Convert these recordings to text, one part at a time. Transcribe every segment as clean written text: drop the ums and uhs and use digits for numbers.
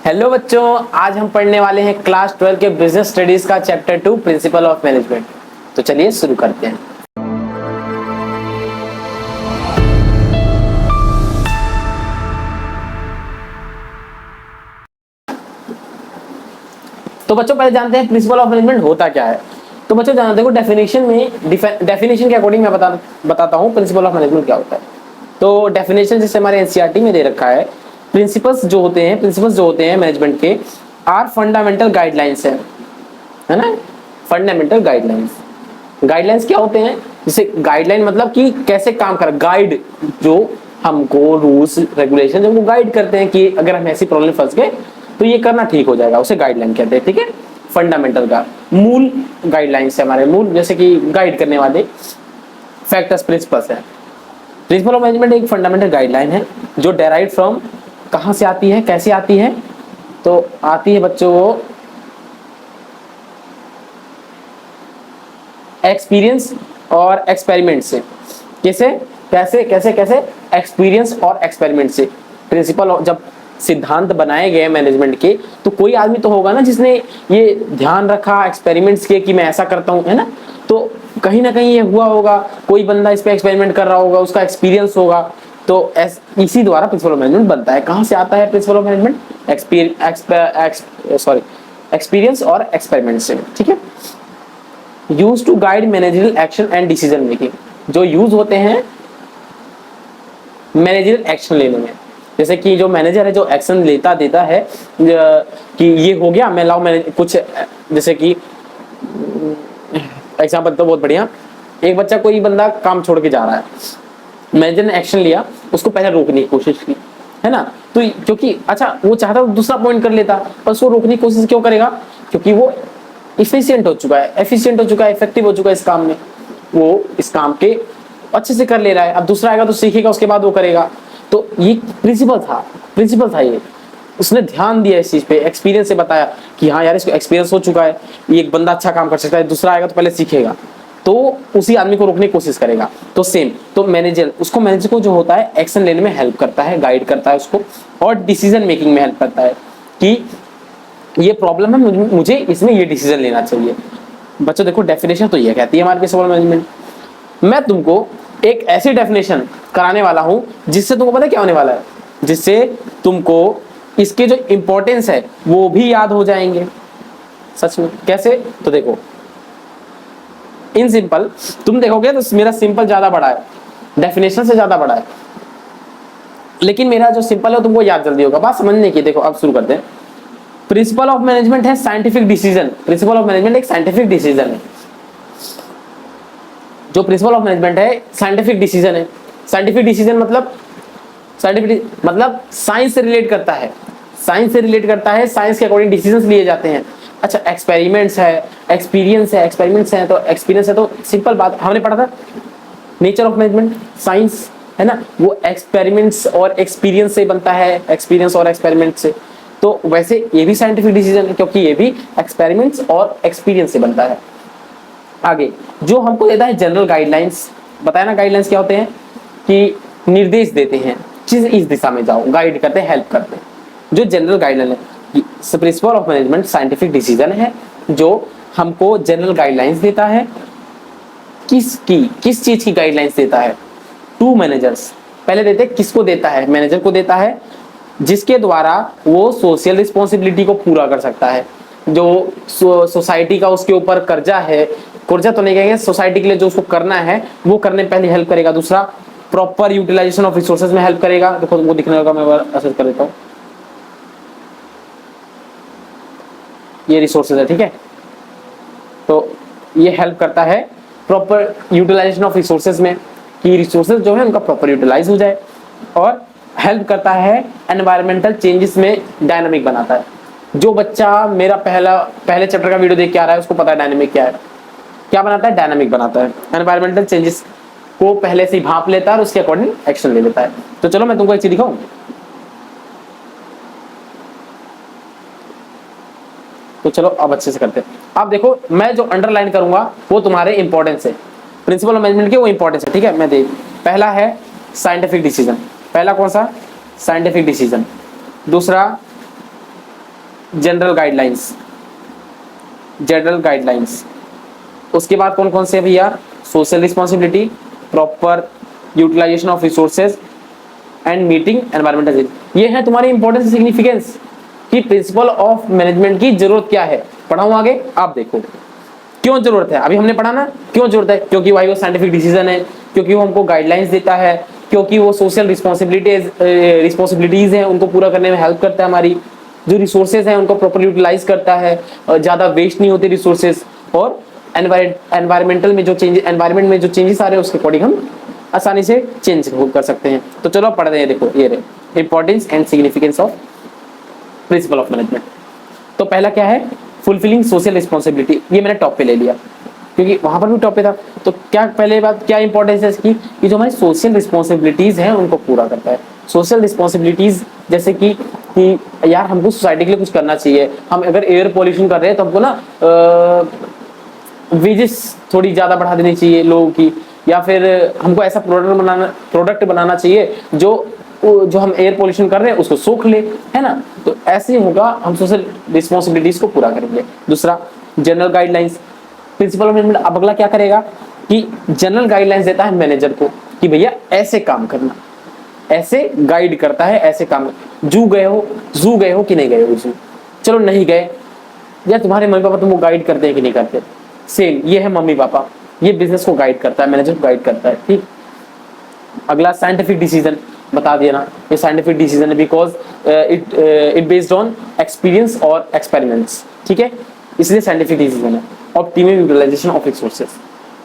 Hello बच्चों, आज हम पढ़ने वाले हैं क्लास 12 के बिजनेस स्टडीज का चैप्टर 2 प्रिंसिपल ऑफ मैनेजमेंट। तो चलिए शुरू करते हैं। तो बच्चों पहले जानते हैं प्रिंसिपल ऑफ मैनेजमेंट होता क्या है। तो बच्चों जानते देखो डेफिनेशन के अकॉर्डिंग मैं बताता हूँ प्रिंसिपल ऑफ मैनेजमेंट क्या होता है। तो डेफिनेशन जैसे हमारे एनसीईआरटी में दे रखा है, प्रिंसिपल्स जो होते हैं मैनेजमेंट के आर फंडामेंटल गाइडलाइंस है ना। फंडामेंटल गाइडलाइंस क्या होते हैं? जैसे गाइडलाइन मतलब कि कैसे काम कर, गाइड जो हमको रूल्स रेगुलेशन हमको गाइड करते हैं कि अगर हम ऐसी प्रॉब्लम फंस गए तो ये करना ठीक हो जाएगा, उसे गाइडलाइन कहते हैं। ठीक है, फंडामेंटल का मूल गाइडलाइंस है हमारे मूल, जैसे कि गाइड करने वाले फैक्टर्स प्रिंसिपल्स है। प्रिंसिपल ऑफ मैनेजमेंट एक फंडामेंटल गाइडलाइन है जो डेराइव फ्रॉम, कहां से आती है, कैसे आती है? तो आती है बच्चों वो एक्सपीरियंस और एक्सपेरिमेंट से। कैसे कैसे कैसे कैसे एक्सपीरियंस और एक्सपेरिमेंट से। प्रिंसिपल जब सिद्धांत बनाए गए मैनेजमेंट के तो कोई आदमी तो होगा ना जिसने ये ध्यान रखा, एक्सपेरिमेंट्स किए कि मैं ऐसा करता हूं, है ना। तो कहीं ना कहीं ये हुआ होगा, कोई बंदा इस पे एक्सपेरिमेंट कर रहा होगा, उसका एक्सपीरियंस होगा। तो इसी द्वारा प्रिंसिपल ऑफ मैनेजमेंट बनता है। कहां से आता है प्रिंसिपल ऑफ मैनेजमेंट? एक्सपीरियंस और एक्सपेरिमेंट से। ठीक है, use to guide managerial action and decision making, जो यूज होते हैं मैनेजरियल एक्शन लेने में। जैसे कि जो मैनेजर है जो एक्शन देता है कि ये हो गया, मैं लाओ मैंने कुछ, जैसे कि एग्जांपल तो बहुत बढ़िया, एक बच्चा कोई बंदा काम छोड़ के जा रहा है, मैनेजर ने एक्शन लिया, उसको पहले रोकने की कोशिश की, है ना। तो क्योंकि अच्छा वो चाहता तो दूसरा पॉइंट कर लेता, पर उसको रोकने की कोशिश क्यों करेगा? क्योंकि वो एफिशिएंट हो चुका है, इफेक्टिव हो चुका है इस काम में, वो इस काम के अच्छे से कर ले रहा है। अब दूसरा आएगा तो सीखेगा, उसके बाद वो करेगा। तो ये प्रिंसिपल था ये। उसने ध्यान दिया इस चीज पे, एक्सपीरियंस से बताया कि हाँ यार इसको एक्सपीरियंस हो चुका है, ये एक बंदा अच्छा काम कर सकता है, दूसरा आएगा तो पहले सीखेगा, तो उसी आदमी को रोकने की कोशिश करेगा। तो सेम, तो मैनेजर को जो होता है एक्शन लेने में हेल्प करता है, गाइड करता है उसको, और डिसीजन मेकिंग में हेल्प करता है कि ये प्रॉब्लम है, मुझे इसमें ये डिसीजन लेना चाहिए। बच्चों देखो डेफिनेशन तो ये कहती है हमारे प्रिंसिपल मैनेजमेंट। मैं तुमको एक ऐसी डेफिनेशन कराने वाला हूं जिससे तुमको पता क्या होने वाला है, जिससे तुमको इसके जो इंपॉर्टेंस है वो भी याद हो जाएंगे। सच में कैसे? तो देखो इन सिंपल तुम देखोगे तो मेरा सिंपल ज्यादा बड़ा है, डेफिनेशन से ज्यादा बड़ा है, लेकिन मेरा जो सिंपल है तुमको याद जल्दी होगा। बात समझने की। देखो अब शुरू करते हैं। प्रिंसिपल ऑफ मैनेजमेंट है scientific decision. Principal of management एक साइंटिफिक डिसीजन है। जो प्रिंसिपल ऑफ मैनेजमेंट है साइंटिफिक डिसीजन है। साइंटिफिक डिसीजन मतलब साइंस से रिलेट करता है, साइंस के अकॉर्डिंग डिसीजंस लिए जाते हैं। अच्छा एक्सपेरिमेंट्स है, एक्सपीरियंस है, तो सिंपल बात हमने पढ़ा था नेचर ऑफ मैनेजमेंट साइंस, है ना। वो एक्सपेरिमेंट्स और एक्सपीरियंस से बनता है, एक्सपीरियंस और एक्सपेरिमेंट से। तो वैसे ये भी साइंटिफिक डिसीजन है क्योंकि ये भी एक्सपेरिमेंट्स और एक्सपीरियंस से बनता है। आगे जो हमको देता है जनरल गाइडलाइंस, बताया ना गाइडलाइंस क्या होते हैं कि निर्देश देते हैं, चीज इस दिशा में जाओ, गाइड करते हैं, हेल्प करते हैं। जो जनरल गाइडलाइन है, principle of management scientific decision है जो हमको जनरल गाइडलाइंस देता है। किस चीज की गाइडलाइंस देता है? To managers. पहले देते किसको देता है? मैनेजर को देता है, जिसके द्वारा वो सोशल रिस्पॉन्सिबिलिटी को पूरा कर सकता है। जो सोसाइटी का उसके ऊपर कर्जा है, कर्जा तो नहीं कहेंगे, सोसाइटी के लिए जो उसको करना है वो करने पहले हेल्प करेगा। दूसरा प्रॉपर यूटिलाइजेशन ऑफ रिसोर्सेज में हेल्प करेगा। देखो तुमको दिखने लगा, मैं असेस कर देता हूँ। ये रिसोर्सेज है, ठीक है। तो ये हेल्प करता है प्रॉपर यूटिलाइजेशन ऑफ रिसोर्सेज में, कि रिसोर्सेज जो है उनका प्रॉपर यूटिलाइज हो जाए। और हेल्प करता है एनवायरमेंटल चेंजेस में, डायनामिक बनाता है। जो बच्चा मेरा पहले चैप्टर का वीडियो देख के आ रहा है उसको पता है डायनामिक क्या है। क्या बनाता है? डायनामिक बनाता है। एनवायरमेंटल चेंजेस को पहले से ही भांप लेता है और उसके अकॉर्डिंग एक्शन ले लेता है। तो चलो मैं तुमको एक चीज दिखाऊं। तो चलो अब अच्छे से करते हैं। आप देखो मैं जो अंडरलाइन करूंगा वो तुम्हारे इंपॉर्टेंस है, प्रिंसिपल ऑफ मैनेजमेंट के वो इंपॉर्टेंस है, ठीक है। मैं देख, पहला है साइंटिफिक डिसीजन। पहला कौन सा? Scientific decision. दूसरा जनरल गाइडलाइंस, जनरल गाइडलाइंस। उसके बाद कौन कौन से है भैया? Social responsibility, proper utilisation of resources and meeting environmental. ये है तुम्हारी इंपॉर्टेंस सिग्निफिकेंस कि प्रिंसिपल ऑफ मैनेजमेंट की जरूरत क्या है। पढ़ाऊं आगे, आप देखो क्यों जरूरत है। अभी हमने पढ़ा ना क्यों जरूरत है, क्योंकि भाई वो साइंटिफिक डिसीजन है, क्योंकि वो हमको गाइडलाइंस देता है, क्योंकि वो सोशल रिस्पॉन्सिबिलिटीज हैं उनको पूरा करने में हेल्प करता है, हमारी जो रिसोर्सेज हैं उनको प्रॉपर यूटिलाइज करता है, ज्यादा वेस्ट नहीं होते रिसोर्सेज, और एनवायरमेंटल में जो चेंजेस, एनवायरमेंट में जो चेंजेस आ रहे हैं उसके अकॉर्डिंग हम आसानी से चेंज कर सकते हैं। तो चलो पढ़ रहे हैं, देखो ये रहे importance and significance of principal of management. तो पहला क्या है? Fulfilling social responsibility. ये मैंने टॉप पे ले लिया क्योंकि वहां पर भी टॉप पे था। तो क्या पहले बात क्या इंपॉर्टेंस है इसकी कि जो हमारी सोशल रिस्पॉन्सिबिलिटीज हैं उनको पूरा करता है। सोशल रिस्पॉन्सिबिलिटीज जैसे कि यार हमको सोसाइटी के लिए कुछ करना चाहिए। हम अगर एयर पॉल्यूशन कर रहे हैं तो हमको ना वेजेस थोड़ी ज्यादा बढ़ा देनी चाहिए लोगों की, या फिर हमको ऐसा प्रोडक्ट बनाना चाहिए जो हम एयर पोल्यूशन कर रहे हैं उसको सोख ले, है ना। तो ऐसे होगा हम सोशल रिस्पॉन्सिबिलिटीज को पूरा करेंगे। दूसरा general guidelines. Principal of management अब अगला क्या करेगा कि जनरल गाइडलाइंस देता है मैनेजर को कि भैया ऐसे काम करना, ऐसे गाइड करता है, ऐसे काम। जू गए हो कि नहीं गए हो जू? चलो नहीं गए यार, तुम्हारे मम्मी पापा तुमको गाइड करते हैं कि नहीं करते? सेम ये है मम्मी पापा, ये बिजनेस को गाइड करता है, मैनेजर को गाइड करता है, ठीक। अगला साइंटिफिक डिसीजन बता दिया ना, ये साइंटिफिक डिसीजन है because it based on experience और एक्सपेरिमेंट्स, ठीक है, इसलिए साइंटिफिक डिसीजन है। Optimum utilisation of resources,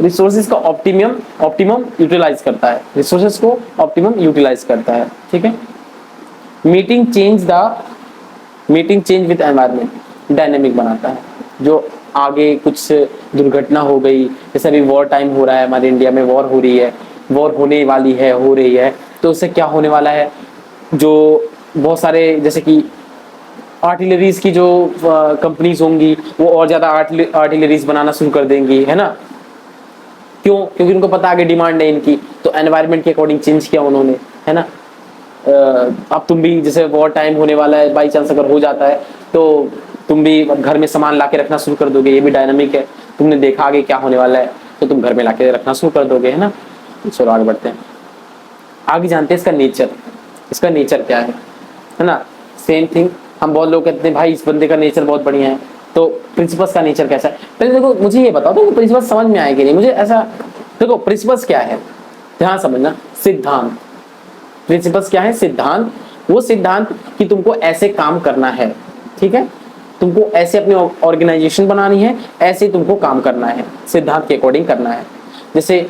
resources का ऑप्टिमम यूटिलाइज करता है, रिसोर्सेज को ऑप्टिमम यूटिलाइज करता है, ठीक है। Meeting change with environment, dynamic बनाता है। जो आगे कुछ दुर्घटना हो गई, जैसे अभी वॉर टाइम हो रहा है, हमारे इंडिया में वॉर हो रही है, वॉर होने वाली है, हो रही है, तो उससे क्या होने वाला है, जो बहुत सारे जैसे कि आर्टिलरीज की जो कंपनीज होंगी वो और ज्यादा आर्टिलरीज बनाना शुरू कर देंगी, है ना। क्यों? क्योंकि उनको पता आगे डिमांड है इनकी, तो एनवायरनमेंट के अकॉर्डिंग चेंज किया उन्होंने, है ना। अब तुम भी जैसे वॉर टाइम होने वाला है, बाई चांस अगर हो जाता है तो तुम भी घर में सामान लाके रखना शुरू कर दोगे, ये भी डायनामिक है। तुमने देखा आगे क्या होने वाला है तो तुम घर में लाके रखना शुरू कर दोगे, है ना। चलो आगे बढ़ते हैं, आगे जानते हैं इसका नेचर, इसका नेचर क्या है ना। सेम थिंग, हम बहुत लोग कहते हैं भाई इस बंदे का नेचर बहुत बढ़िया है, तो प्रिंसिपल्स का नेचर कैसा है? पहले देखो मुझे ये बताओ तो प्रिंसिपल्स समझ में आएगी नहीं मुझे ऐसा। देखो प्रिंसिपल्स क्या है, ध्यान समझना, सिद्धांत। प्रिंसिपल्स क्या है? सिद्धांत। वो सिद्धांत कि तुमको ऐसे काम करना है, ठीक है, तुमको ऐसे अपनी ऑर्गेनाइजेशन बनानी है, ऐसे तुमको काम करना है, सिद्धांत के अकॉर्डिंग करना है। जैसे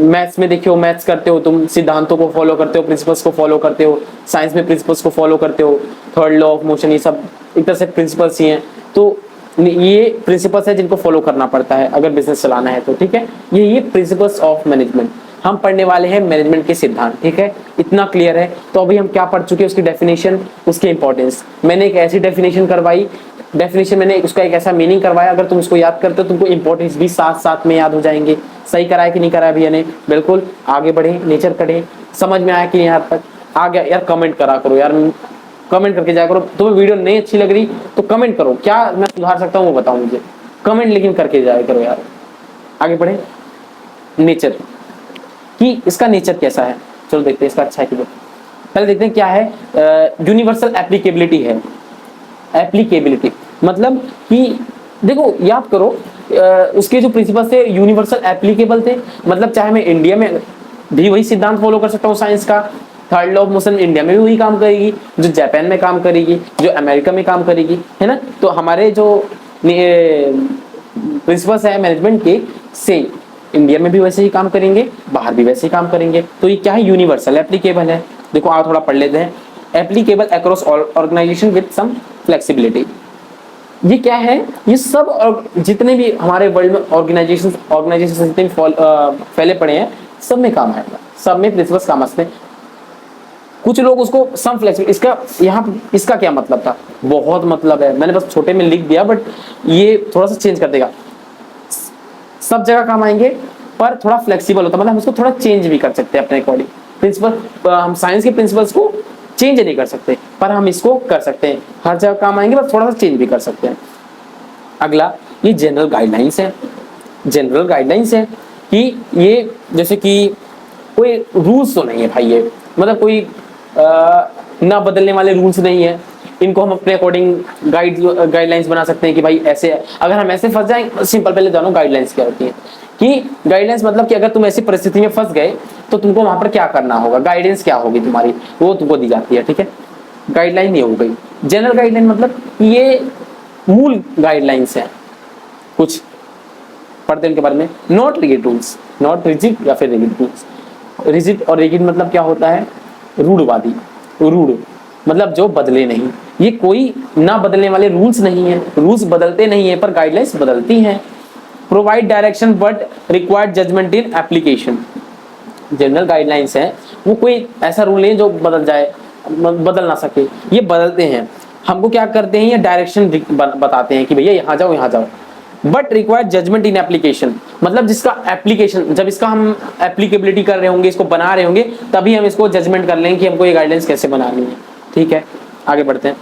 मैथ्स में देखियो, मैथ्स करते हो तुम, सिद्धांतों को फॉलो करते हो, प्रिंसिपल्स को फॉलो करते हो। साइंस में प्रिंसिपल्स को फॉलो करते हो, थर्ड लॉ ऑफ मोशन, ये सब एक तरह से प्रिंसिपल्स ही हैं। तो ये प्रिंसिपल्स है जिनको फॉलो करना पड़ता है अगर बिजनेस चलाना है तो, ठीक है। ये प्रिंसिपल्स ऑफ मैनेजमेंट हम पढ़ने वाले हैं, मैनेजमेंट के सिद्धांत, ठीक है। इतना क्लियर है। तो अभी हम क्या पढ़ चुके हैं, उसकी डेफिनेशन, उसकी इंपॉर्टेंस। मैंने एक ऐसी डेफिनेशन करवाई, डेफिनेशन मैंने उसका एक ऐसा मीनिंग करवाया, अगर तुम उसको याद करते हो तुमको इंपॉर्टेंस भी साथ साथ में याद हो जाएंगे। सही कराया कि नहीं कराया भैया ने? बिल्कुल। आगे बढ़े, नेचर करें, समझ में आया कि नहीं यहाँ तक आ गया? यार कमेंट करा करो यार, कमेंट करके जाया करो। तुम्हें वीडियो नहीं अच्छी लग रही तो कमेंट करो, क्या मैं सुधार सकता हूँ वो बताओ मुझे, कमेंट लेकिन करके जाया करो यार। आगे बढ़े, नेचर कि इसका नेचर कैसा है, चलो देखते हैं इसका अच्छा है कि पहले देखते हैं क्या है। यूनिवर्सल एप्लीकेबिलिटी है। एप्लीकेबिलिटी मतलब कि देखो याद करो, उसके जो प्रिंसिपल्स थे यूनिवर्सल एप्लीकेबल थे, मतलब चाहे मैं इंडिया में भी वही सिद्धांत फॉलो कर सकता हूँ साइंस का, third law of motion India में भी वही काम करेगी, जो जापान में काम करेगी, जो अमेरिका में काम करेगी, है ना। तो हमारे जो प्रिंसिपल्स है मैनेजमेंट के, सेम इंडिया में भी वैसे ही काम करेंगे, बाहर भी वैसे ही काम करेंगे। तो ये क्या है? यूनिवर्सल एप्लीकेबल है। देखो आप थोड़ा पढ़ लेते हैं, applicable across organisation with some flexibility. ये क्या है? ये सब जितने भी हमारे वर्ल्ड में ऑर्गेनाइजेशन जितने भी फैले पड़े हैं सब में काम आएगा, सब में प्रिंसिपल्स काम आते हैं। कुछ लोग उसको सम फ्लेक्सिबल, इसका यहाँ इसका क्या मतलब था? बहुत मतलब है, मैंने बस छोटे में लिख दिया, बट ये थोड़ा सा चेंज कर देगा। सब जगह काम आएंगे पर थोड़ा फ्लेक्सिबल होता है, मतलब हम उसको थोड़ा चेंज भी कर सकते हैं अपने अकॉर्डिंग। प्रिंसिपल हम साइंस के प्रिंसिपल्स को चेंज नहीं कर सकते, पर हम इसको कर सकते हैं, हर जगह काम आएंगे, पर थोड़ा सा चेंज भी कर सकते हैं। अगला ये जनरल गाइडलाइंस है। जनरल गाइडलाइंस है कि ये जैसे कि कोई रूल्स तो नहीं है भाई, ये मतलब कोई ना बदलने वाले रूल्स नहीं है, इनको हम अपने अकॉर्डिंग गाइडलाइंस बना सकते हैं कि भाई ऐसे, अगर हम ऐसे फंस जाए, सिंपल पहले जानो गाइडलाइंस क्या होती है। कि गाइडलाइंस मतलब कि अगर तुम ऐसी परिस्थिति में फंस गए तो तुमको वहां पर क्या करना होगा, गाइडेंस क्या होगी तुम्हारी, वो तुमको दी जाती है, ठीक है। गाइडलाइन नहीं हो गई। जनरल गाइडलाइन मतलब ये मूल गाइडलाइंस है, कुछ पढ़ते हैं उनके बारे में। Not rigid rules, not rigid या फिर रिजिड रूल्स। रिजिड और रिजिड मतलब क्या होता है, रूढ़वादी, रूढ़ मतलब जो बदले नहीं, ये कोई ना बदलने वाले रूल्स नहीं है, रूल्स बदलते नहीं है पर गाइडलाइंस बदलती हैं। Provide direction but required judgement in application. General guidelines है, वो कोई ऐसा रूल नहीं जो बदल जाए, बदल ना सके, ये बदलते हैं। हमको क्या करते हैं, ये डायरेक्शन बताते हैं कि भैया यहाँ जाओ यहाँ जाओ। But required judgement in application मतलब जिसका एप्लीकेशन, जब इसका हम एप्लीकेबिलिटी कर रहे होंगे, इसको बना रहे होंगे, तभी हम इसको जजमेंट कर लेंगे कि हमको ये गाइडलाइंस कैसे बनानी है, ठीक है। आगे बढ़ते हैं।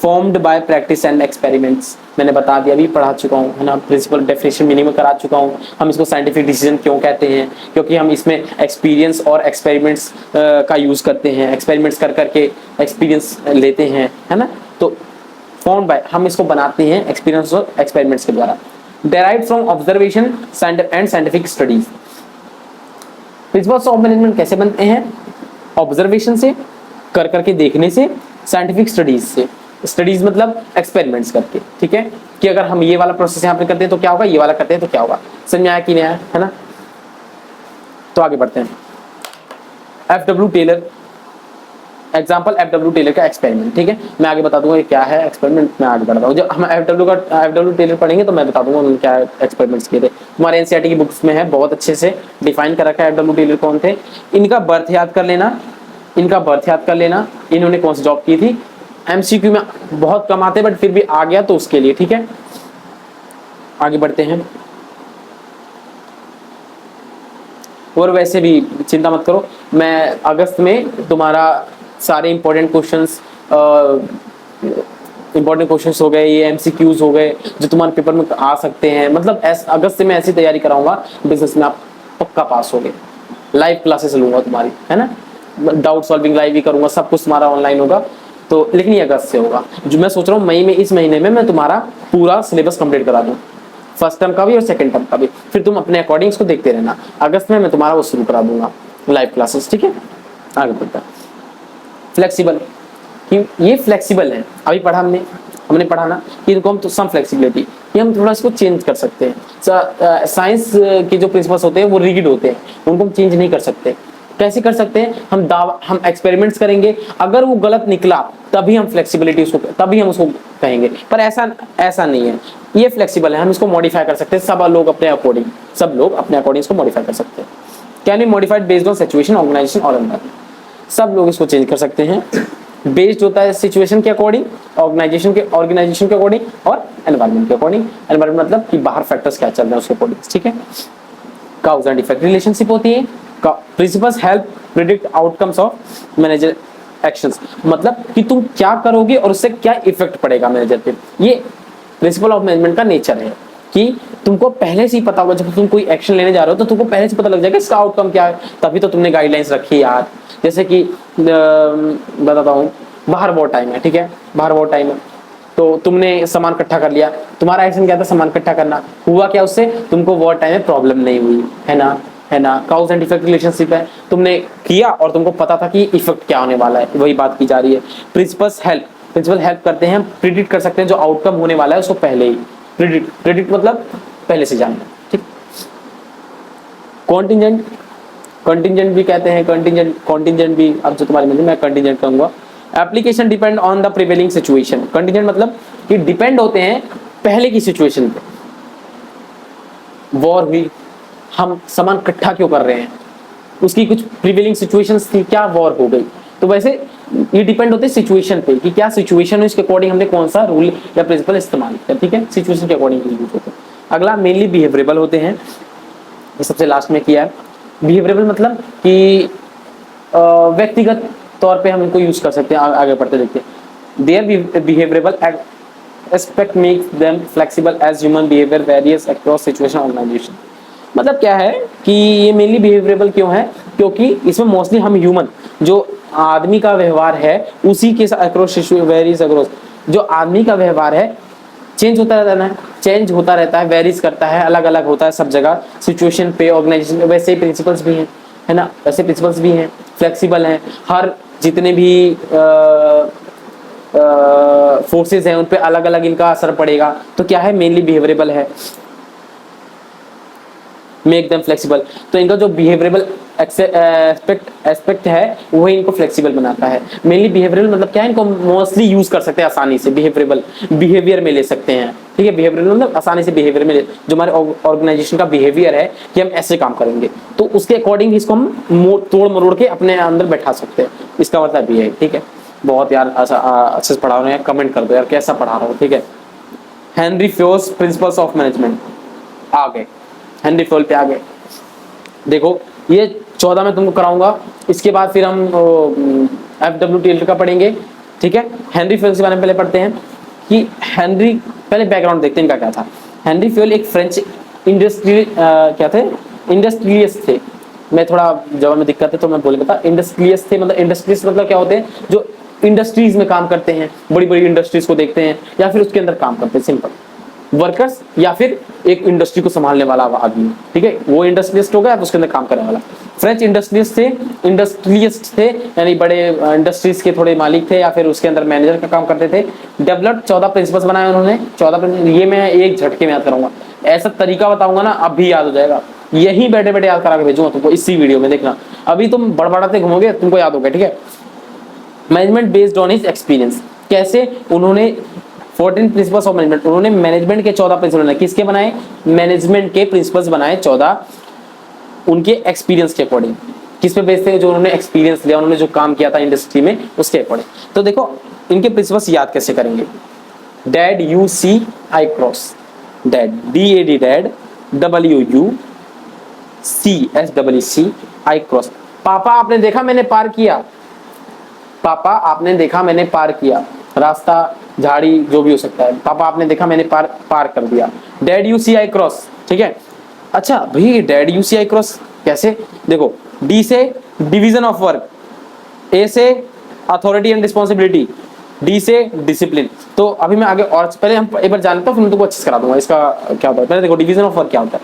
Formed by practice and experiments, मैंने बता दिया, अभी पढ़ा चुका हूँ, है ना, प्रिंसिपल डेफिनेशन मिनिमम करा चुका हूँ। हम इसको साइंटिफिक डिसीजन क्यों कहते हैं, क्योंकि हम इसमें एक्सपीरियंस और एक्सपेरिमेंट्स का यूज करते हैं, एक्सपेरिमेंट्स कर करके एक्सपीरियंस लेते हैं, है ना। तो फॉर्म्ड बाय, हम इसको बनाते हैं एक्सपीरियंस और एक्सपेरिमेंट्स के द्वारा। Derived from observation and scientific studies. Principles of management कैसे बनते हैं, ऑब्जर्वेशन से, कर करके देखने से, साइंटिफिक स्टडीज से। स्टडीज मतलब एक्सपेरिमेंट्स करके, ठीक है, कि अगर हम ये वाला प्रोसेस यहाँ पे करते हैं तो क्या होगा, ये वाला करते हैं तो क्या होगा। समझ आया कि नहीं आया, है ना। तो आगे बढ़ते हैं। F W Taylor, example F W Taylor का एक्सपेरिमेंट, ठीक है। मैं आगे बता दूंगा ये क्या है एक्सपेरिमेंट, मैं आगे बढ़ता हूँ। जब हम एफडब्ल्यू टेलर पढ़ेंगे तो मैं बता दूंगा उन्होंने क्या एक्सपेरिमेंट्स किए थे। हमारे एनसीईआरटी की बुक्स में है, बहुत अच्छे से डिफाइन कर रखा है एफडब्ल्यू टेलर कौन थे। इनका बर्थ याद कर लेना, इनका बर्थ याद कर लेना, इन्होंने कौन सी जॉब की थी। एमसीक्यू में बहुत कम आते बट फिर भी आ गया तो उसके लिए, ठीक है। आगे बढ़ते हैं। और वैसे भी चिंता मत करो, मैं अगस्त में तुम्हारा सारे इंपॉर्टेंट क्वेश्चंस हो गए, ये एमसीक्यूज हो गए जो तुम्हारे पेपर में आ सकते हैं, मतलब अगस्त से मैं ऐसी तैयारी कराऊंगा बिजनेस में आप पक्का पास हो गए। लाइव क्लासेस लूंगा तुम्हारी, है ना, डाउट सॉल्विंग लाइव ही करूंगा, सब कुछ तुम्हारा ऑनलाइन होगा। तो लेकिन ये अगस्त से होगा, जो मैं सोच रहा हूँ मई में, इस महीने में मैं तुम्हारा पूरा सिलेबस कंप्लीट करा दूं, फर्स्ट टर्म का भी और सेकंड टर्म का भी, फिर तुम अपने अकॉर्डिंग इसको देखते रहना। अगस्त में मैं तुम्हारा वो शुरू करा दूंगा लाइव क्लासेस, ठीक है। आगे बढ़ता है। फ्लेक्सिबल, कि ये फ्लेक्सिबल है, अभी पढ़ा हमने पढ़ा ना कि इनको हम तो सम फ्लेक्सिबिलिटी, ये हम थोड़ा इसको चेंज कर सकते हैं। साइंस के जो प्रिंसिपल्स होते हैं वो रिजिड होते हैं, उनको हम चेंज नहीं कर सकते। कैसे कर सकते हैं, हम एक्सपेरिमेंट्स करेंगे, अगर वो गलत निकला तभी हम फ्लेक्सिबिलिटी उसको, तभी हम उसको कहेंगे, पर ऐसा नहीं है, ये फ्लेक्सिबल है, हम इसको मॉडिफाई कर सकते हैं। सब लोग अपने अकॉर्डिंग इसको मॉडिफाई कर सकते हैं। Can be modified based on situation, organisation और एनवायरनमेंट। सब लोग इसको चेंज कर सकते हैं, बेस्ड होता है सिचुएशन के अकॉर्डिंग, ऑर्गेनाइजेशन के अकॉर्डिंग और एनवायरनमेंट के अकॉर्डिंग। एनवायरनमेंट मतलब कि बाहर फैक्टर्स क्या चल रहे हैं उसके अकॉर्डिंग, ठीक है। काउज एंड इफेक्ट रिलेशनशिप होती है। Principles help predict outcomes of manager actions, मतलब कि तुम क्या करोगे और उससे क्या इफेक्ट पड़ेगा मैनेजर पे। ये प्रिंसिपल ऑफ मैनेजमेंट का नेचर है कि तुमको पहले से ही पता होगा, जब तुम कोई एक्शन लेने जा रहे हो तो तुमको पहले से पता लग जाएगा इसका आउटकम क्या है, तभी तो तुमने गाइडलाइंस रखी यार। जैसे कि बताता हूँ, बाहर वॉर टाइम है, ठीक है, बाहर वॉर टाइम है, तो तुमने सामान इकट्ठा कर लिया, तुम्हारा एक्शन क्या था, सामान इकट्ठा करना, हुआ क्या उससे, तुमको वॉर टाइम में प्रॉब्लम नहीं हुई, है ना। काउज एंड इफेक्ट रिलेशनशिप है, तुमने किया और तुमको पता था कि इफेक्ट क्या होने वाला है, वही बात की जा रही है। प्रिंसिपल हेल्प करते हैं, प्रिडिक्ट कर सकते हैं जो आउटकम होने वाला है उसको पहले ही, प्रिडिक्ट मतलब पहले से जानना, ठीक। कंटिजेंट भी कहते हैं, कंटिजेंट भी, अब जो तुम्हारी मैं कंटिजेंट कहूंगा। Application depend on the prevailing situation. Contingent मतलब कि डिपेंड होते हैं पहले की सिचुएशन पे। वॉर हुई, हम सामान इकट्ठा क्यों कर रहे हैं, उसकी कुछ प्रिवेलिंग सिचुएशंस थी, क्या वॉर हो गई, तो वैसे ये डिपेंड होते हैं सिचुएशन पे कि क्या सिचुएशन है, इसके अकॉर्डिंग हमने कौन सा रूल या प्रिंसिपल इस्तेमाल किया, ठीक है, सिचुएशन के अकॉर्डिंग यूज होते हैं। अगला मेनली बिहेवियरेबल होते हैं, ये सबसे लास्ट में किया है। बिहेवियरेबल मतलब कि व्यक्तिगत तौर पे हम इनको यूज कर सकते हैं। आगे बढ़ते देखते हैं। There behavioural aspect makes them flexible as human behaviour various across situation organisation. मतलब क्या है कि ये मेनली बिहेवियरेबल क्यों है, क्योंकि इसमें मोस्टली हम ह्यूमन जो आदमी का व्यवहार है उसी के अक्रॉस वेरियस अक्रॉस, जो आदमी का व्यवहार है चेंज होता रहता है, चेंज होता रहता है, वेरीज करता है, अलग अलग होता है सब जगह सिचुएशन पे, ऑर्गेनाइजेशन पे। वैसे प्रिंसिपल्स भी हैं, है ना, वैसे प्रिंसिपल्स भी हैं, फ्लेक्सिबल हैं। हर जितने भी फोर्सेस हैं उन पे अलग अलग इनका असर पड़ेगा। तो क्या है, मेनली बिहेवियरेबल है, मेक देम फ्लेक्सिबल। तो इनका जो बिहेवियरेबल एस्पेक्ट है वही इनको फ्लेक्सिबल बनाता है। मेनली बिहेवियरल मतलब क्या है, इनको मोस्टली यूज कर सकते हैं आसानी से, बिहेवियरेबल बिहेवियर में ले सकते हैं। ठीक है, बिहेवियरल मतलब आसानी से बिहेवियर में जो हमारे ऑर्गेनाइजेशन का बिहेवियर है कि हम ऐसे काम करेंगे तो उसके अकॉर्डिंग इसको हम तोड़ मरोड़ के अपने अंदर बैठा सकते हैं। इसका मतलब ये है। ठीक है, बहुत यार अच्छे से पढ़ा रहे हैं, कमेंट कर दो यार कैसा पढ़ा रहा हूँ। ठीक है, Henri Fayol's principles of management आ गए, हेनरी फ्योल पे आ गए। देखो ये 14 में तुमको कराऊंगा, इसके बाद फिर हम FW टेलर का पढ़ेंगे। ठीक है, हेनरी फ्योल के बारे में पहले पढ़ते हैं कि हेनरी, पहले बैकग्राउंड देखते हैं इनका क्या था। हेनरी फ्योल एक फ्रेंच क्या थे, इंडस्ट्रियलिस्ट थे। मैं थोड़ा जवाब में दिक्कत है तो मैं बोल बता, इंडस्ट्रियलिस्ट थे। मतलब इंडस्ट्रियलिस्ट मतलब क्या होते हैं, जो इंडस्ट्रीज में काम करते हैं, बड़ी बड़ी इंडस्ट्रीज को देखते हैं या फिर उसके अंदर काम करते हैं, सिंपल वर्कर्स, या फिर एक इंडस्ट्री को संभालने वाला आदमी। ठीक है, वो इंडस्ट्रियलिस्ट हो गया, उसके अंदर काम करने वाला। फ्रेंच इंडस्ट्रियलिस्ट थे यानी बड़े इंडस्ट्रीज के थोड़े मालिक थे या फिर उसके अंदर मैनेजर का काम करते थे। डेवलप्ड 14 प्रिंसिपल्स बनाए उन्होंने, 14 प्रिंसिपल। ये मैं एक झटके में याद कराऊंगा, ऐसा तरीका बताऊंगा ना अब भी याद हो जाएगा। यही बैठे बैठे याद करा के भेजूंगा तुमको इसी वीडियो में, देखना। अभी तुम बड़बड़ाते घूमोगे तुमको याद होगा। ठीक है, management based on his experience. कैसे उन्होंने 14 प्रिंसिपल्स ऑफ मैनेजमेंट, उन्होंने मैनेजमेंट के 14 प्रिंसिपल बनाए। किसके बनाए, मैनेजमेंट के प्रिंसिपल्स बनाए 14, उनके एक्सपीरियंस के अकॉर्डिंग। किस पे बेस्ड थे, जो उन्होंने एक्सपीरियंस लिया, उन्होंने जो काम किया था इंडस्ट्री में उसके अकॉर्डिंग। तो देखो इनके प्रिंसिपल्स याद कैसे करेंगे। Dad, you C I cross, dad DAD dad, WU CSEE I cross. पापा आपने देखा मैंने पार किया, पापा आपने देखा मैंने पार किया, रास्ता, झाड़ी, जो भी हो सकता है। पापा आपने देखा मैंने पार कर दिया। Dad you C I cross. ठीक है, अच्छा भाई dad you C I cross कैसे, देखो D से डिवीजन ऑफ वर्क, A से अथॉरिटी एंड रिस्पॉन्सिबिलिटी, D से डिसिप्लिन। तो अभी मैं आगे और पहले हम एक बार जानता हूँ फिर मैं तुमको अच्छे से करा दूंगा इसका क्या होता है। पहले देखो डिवीजन ऑफ वर्क क्या होता है।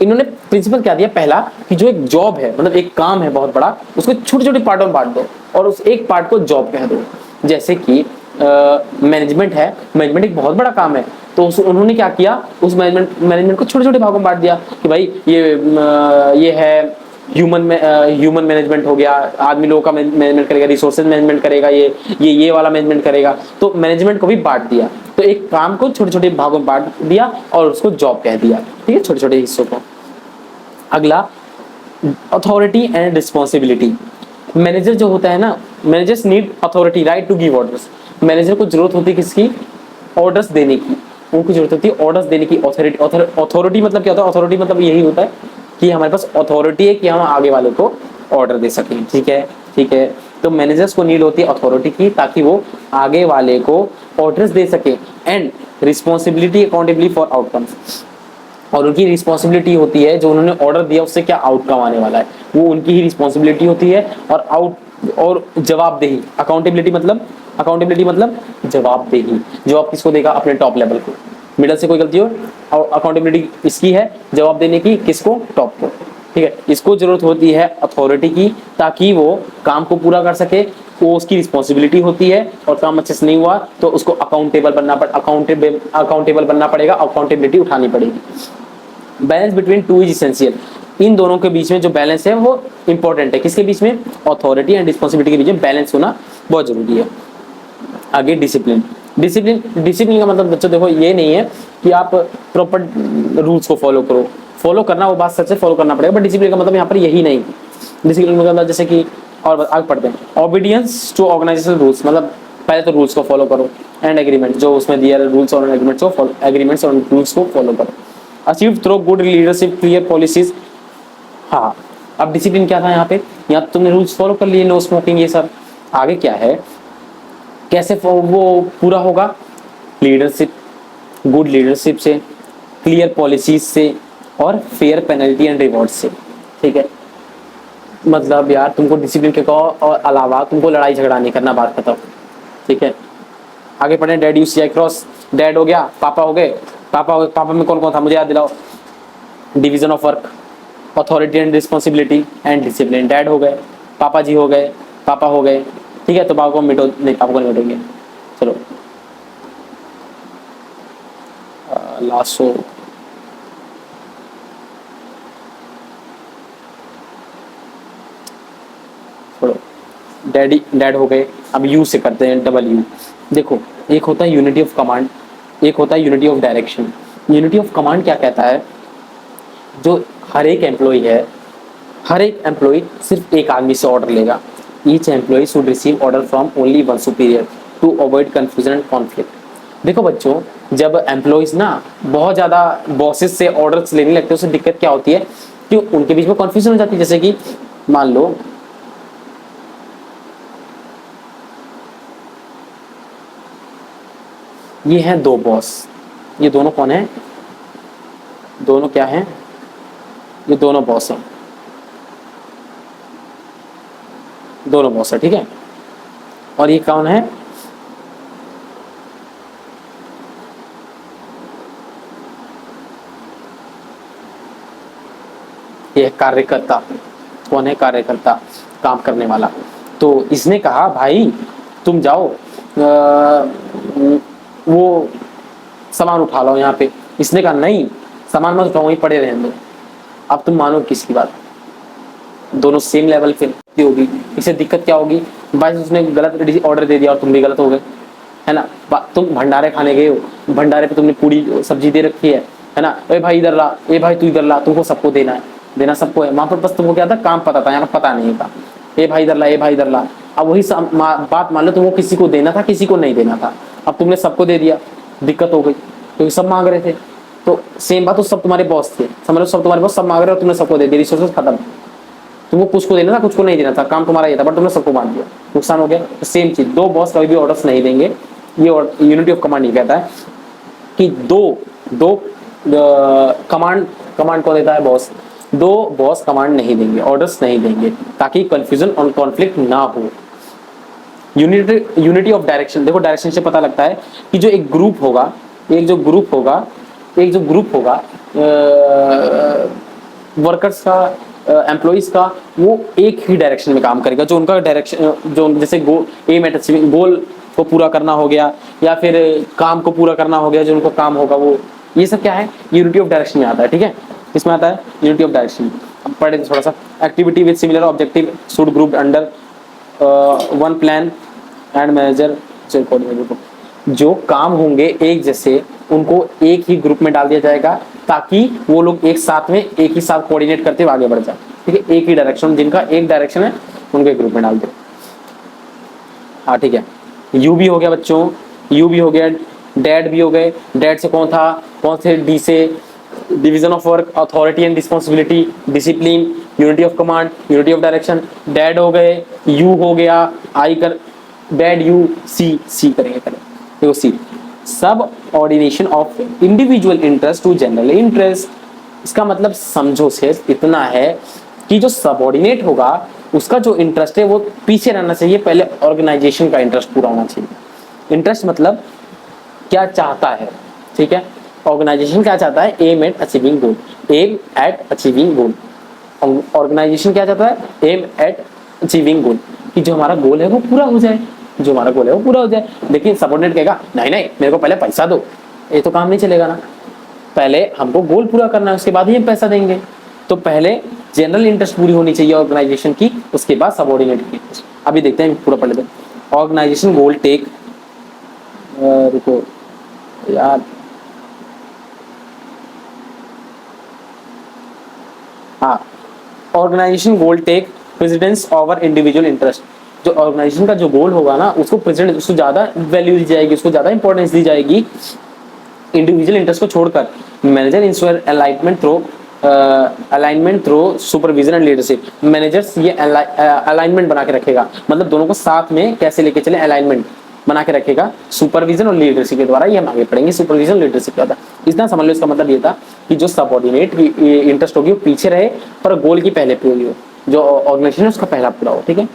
इन्होंने प्रिंसिपल क्या दिया, पहला कि जो एक जॉब है, मतलब एक काम है बहुत बड़ा, उसको छोटे छोटे पार्टों में बांट दो और उस एक पार्ट को जॉब कह दो। जैसे कि मैनेजमेंट है, मैनेजमेंट एक बहुत बड़ा काम है, तो उन्होंने क्या किया, उस मैनेजमेंट को छोटे छोटे भागों में बांट दिया कि भाई ये है ह्यूमन मैनेजमेंट हो गया, आदमी लोगों का मैनेजमेंट करेगा, रिसोर्सेज मैनेजमेंट करेगा, ये वाला मैनेजमेंट करेगा। तो मैनेजमेंट को भी बांट दिया, तो एक काम को छोटे छोटे भागों में बांट दिया और उसको जॉब कह दिया। ठीक है, छोटे छोटे हिस्सों को। अगला अथॉरिटी एंड रिस्पॉन्सिबिलिटी। मैनेजर जो होता है ना, managers need authority, right to give orders. Manager को जरूरत होती है किसकी, ऑर्डर्स देने की, उनको जरूरत होती है ऑर्डर्स देने की। अथॉरिटी मतलब क्या होता है, अथॉरिटी मतलब यही होता है कि हमारे पास अथॉरिटी है कि हम आगे वाले को ऑर्डर दे सकें। ठीक है, ठीक है, तो मैनेजर्स को नीड होती है अथॉरिटी की ताकि वो आगे वाले को ऑर्डर्स दे सके। And responsibility accountability for outcomes, और उनकी रिस्पॉन्सिबिलिटी होती है जो उन्होंने ऑर्डर दिया उससे क्या आउटकम आने वाला है, वो उनकी ही रिस्पॉन्सिबिलिटी होती है। और जवाबदेही, अकाउंटेबिलिटी मतलब जवाबदेही। जवाब किसको देगा, अपने टॉप लेवल को। मिडल से कोई गलती हो, और अकाउंटेबिलिटी इसकी है जवाब देने की, किसको, टॉप को। ठीक है, इसको जरूरत होती है अथॉरिटी की ताकि वो काम को पूरा कर सके, वो उसकी रिस्पॉन्सिबिलिटी होती है। और काम अच्छे से नहीं हुआ तो उसको अकाउंटेबल बनना पड़ेगा, अकाउंटेबिलिटी उठानी पड़ेगी। Balance between two is essential. इन दोनों के बीच में जो बैलेंस है वो इंपॉर्टेंट है। किसके बीच में, अथॉरिटी एंड रिस्पॉन्सिबिलिटी के बीच में बैलेंस होना बहुत जरूरी है। आगे डिसिप्लिन का मतलब बच्चों देखो ये नहीं है कि आप प्रॉपर रूल्स को फॉलो करना, वो बात सच है, फॉलो करना पड़ेगा, बट डिसिप्लिन का मतलब यहाँ पर यही नहीं। डिसिप्लिन का मतलब जैसे कि, और आगे पढ़ते हैं, ओबीडियंस टू ऑर्गेनाइजेशनल रूल्स, मतलब पहले तो रूल्स को फॉलो करो, एंड एग्रीमेंट जो उसमें दिया है, रूल्स और एग्रीमेंट्स को फॉलो करो। Achieve through good leadership, clear policies. हाँ, अब डिसिप्लिन क्या था यहाँ पे, यहाँ तो तुमने रूल्स फॉलो कर लिए, नो स्मोकिंग ये सब। आगे क्या है, कैसे वो पूरा होगा, लीडरशिप, गुड लीडरशिप से, क्लियर पॉलिसीज से, और फेयर पेनल्टी एंड रिवॉर्ड से। ठीक है, मतलब यार तुमको डिसिप्लिन के और अलावा तुमको लड़ाई झगड़ा नहीं करना, बात खत्म। ठीक है, आगे पढ़े, dad you C I cross, dad हो गया, पापा हो गए, पापा में कौन कौन था मुझे याद दिलाओ, division of work, authority and responsibility and discipline. Dad हो गए, पापा जी हो गए, पापा हो गए। ठीक है, तो पापा को मिटो नहीं, पापा को नहीं मिटेंगे। चलो लास्ट सो छोड़ो, डैडी डैड हो गए। अब यू से करते हैं, डबल यू। देखो, एक होता है यूनिटी ऑफ कमांड, एक होता है unity of direction. Unity of command क्या कहता है, जो हर एक एम्प्लॉय है, हर एक एम्प्लॉय सिर्फ एक आदमी से ऑर्डर लेगा। Each employee should receive order from only one superior to avoid confusion and conflict. देखो बच्चों, जब एम्प्लॉयज ना बहुत ज्यादा बॉसेस से ऑर्डर्स लेने लगते हैं, उससे दिक्कत क्या होती है कि उनके बीच में कन्फ्यूजन हो जाती है। जैसे कि मान लो ये हैं दो बॉस, ये दोनों कौन है, दोनों क्या हैं, ये दोनों बॉस हैं, दोनों बॉस है। ठीक है, और ये कौन है, ये कार्यकर्ता। कौन है, कार्यकर्ता, काम करने वाला। तो इसने कहा भाई तुम जाओ वो सामान उठा लो यहाँ पे। इसने कहा नहीं, सामान मत उठाओ, वहीं पड़े रहने दो। अब तुम मानो किसकी बात, दोनों सेम लेवल पे होगी। इससे दिक्कत क्या होगी, भाई उसने गलत ऑर्डर दे दिया और तुम भी गलत हो गए, है ना। तुम भंडारे खाने गए हो, भंडारे पे तुमने पूरी सब्जी दे रखी है ना, ए भाई इधर ला, ए भाई तू इधर ला, तुमको सबको देना है, देना सबको है। वहां पर बस तुमको क्या था, काम पता था, यहाँ पर पता नहीं था, ए भाई इधर ला, ए भाई इधर ला। अब वही बात मान लो तुमको किसी को देना था, किसी को नहीं देना था, अब तुमने सबको दे दिया, दिक्कत हो गई क्योंकि सब मांग रहे थे। तो सेम बात, तो सब तुम्हारे बॉस थे, समझ लो सब तुम्हारे बॉस, सब मांग रहे हो, तुमने सबको दे दिया, रिसोर्सेज खत्म। तुमको कुछ को देना था, कुछ को नहीं देना था, काम तुम्हारा ये था, बट तुमने सबको बांट दिया, नुकसान हो गया। तो सेम चीज, दो बॉस कभी भी ऑर्डर्स नहीं देंगे। ये यूनिटी ऑफ कमांड ये कहता है कि दो कमांड कौन देता है, बॉस। दो बॉस कमांड नहीं देंगे, ऑर्डर्स नहीं देंगे, ताकि कंफ्यूजन और कॉन्फ्लिक्ट ना हो। यूनिटी ऑफ डायरेक्शन, देखो डायरेक्शन से पता लगता है कि जो एक ग्रुप होगा, एक जो ग्रुप होगा वर्कर्स का, एम्प्लॉइज का, वो एक ही डायरेक्शन में काम करेगा। जो उनका डायरेक्शन, जो जैसे एम एट अचीविंग, गोल को पूरा करना हो गया, या फिर काम को पूरा करना हो गया, जो उनको काम होगा वो, ये सब क्या है, यूनिटी ऑफ डायरेक्शन में आता है। ठीक है, इसमें आता है यूनिटी ऑफ डायरेक्शन। अब पढ़े थोड़ा सा, activity with similar objective should grouped under one plan and manager. जो काम होंगे एक जैसे, उनको एक ही ग्रुप में डाल दिया जाएगा, ताकि वो लोग एक साथ में, एक ही साथ कोऑर्डिनेट करते हुए आगे बढ़ जाए। ठीक है, एक ही डायरेक्शन, जिनका एक डायरेक्शन है उनको एक ग्रुप में डाल दो। हाँ ठीक है, यू भी हो गया बच्चों, यू भी हो गया, डैड भी हो गए। डैड से कौन था, कौन से, डी से division of work, authority and responsibility, discipline, unity of command, unity of direction. Dad हो गए, यू हो गया, आई कर, डैड यू, सी करेंगे पहले, देखो C, subordination of individual interest to general interest. इसका मतलब समझो से इतना है कि जो सबऑर्डिनेट होगा उसका जो इंटरेस्ट है वो पीछे रहना चाहिए, पहले ऑर्गेनाइजेशन का इंटरेस्ट पूरा होना चाहिए। इंटरेस्ट मतलब क्या चाहता है, ठीक है, ऑर्गेनाइजेशन क्या चाहता है, एम एट अचीविंग गोल, एम एट अचीविंग गोल। ऑर्गेनाइजेशन क्या चाहता है, एम एट अचीविंग गोल, कि जो हमारा गोल है वो पूरा हो जाए, जो हमारा गोल है वो पूरा हो जाए। लेकिन सबऑर्डिनेट कहेगा नहीं नहीं मेरे को पहले पैसा दो, ये तो काम नहीं चलेगा ना, पहले हमको गोल पूरा करना है, उसके बाद ही हम पैसा देंगे। तो पहले जनरल इंटरेस्ट पूरी होनी चाहिए ऑर्गेनाइजेशन की, उसके बाद सबऑर्डिनेट की। अभी देखते हैं, पूरा पढ़ लेते हैं। ऑर्गेनाइजेशन गोल टेक, रुको यार, हाँ, organisation goal take precedence over individual interest. जो ऑर्गेनाइजेशन का जो गोल होगा ना, उसको प्रेसिडेंस, उसको ज्यादा वैल्यू दी जाएगी, उसको ज्यादा इंपॉर्टेंस दी जाएगी इंडिविजुअल इंटरेस्ट को छोड़कर। Manager ensure alignment through alignment through supervision and leadership. Managers ये अलाइनमेंट बना के रखेगा, मतलब दोनों को साथ में कैसे लेके चले, अलाइनमेंट बना के रखेगा सुपरविजन और लीडरशिप के द्वारा। ये हम आगे पढ़ेंगे सुपरविजन लीडरशिप क्या था। इतना समझ लो, इसका मतलब ये था कि जो सबऑर्डिनेट की इंटरेस्ट होगी वो पीछे रहे पर गोल की पहले पूरी हो, जो ऑर्गेनाइजेशन है उसका पहला पूरा हो। ठीक है,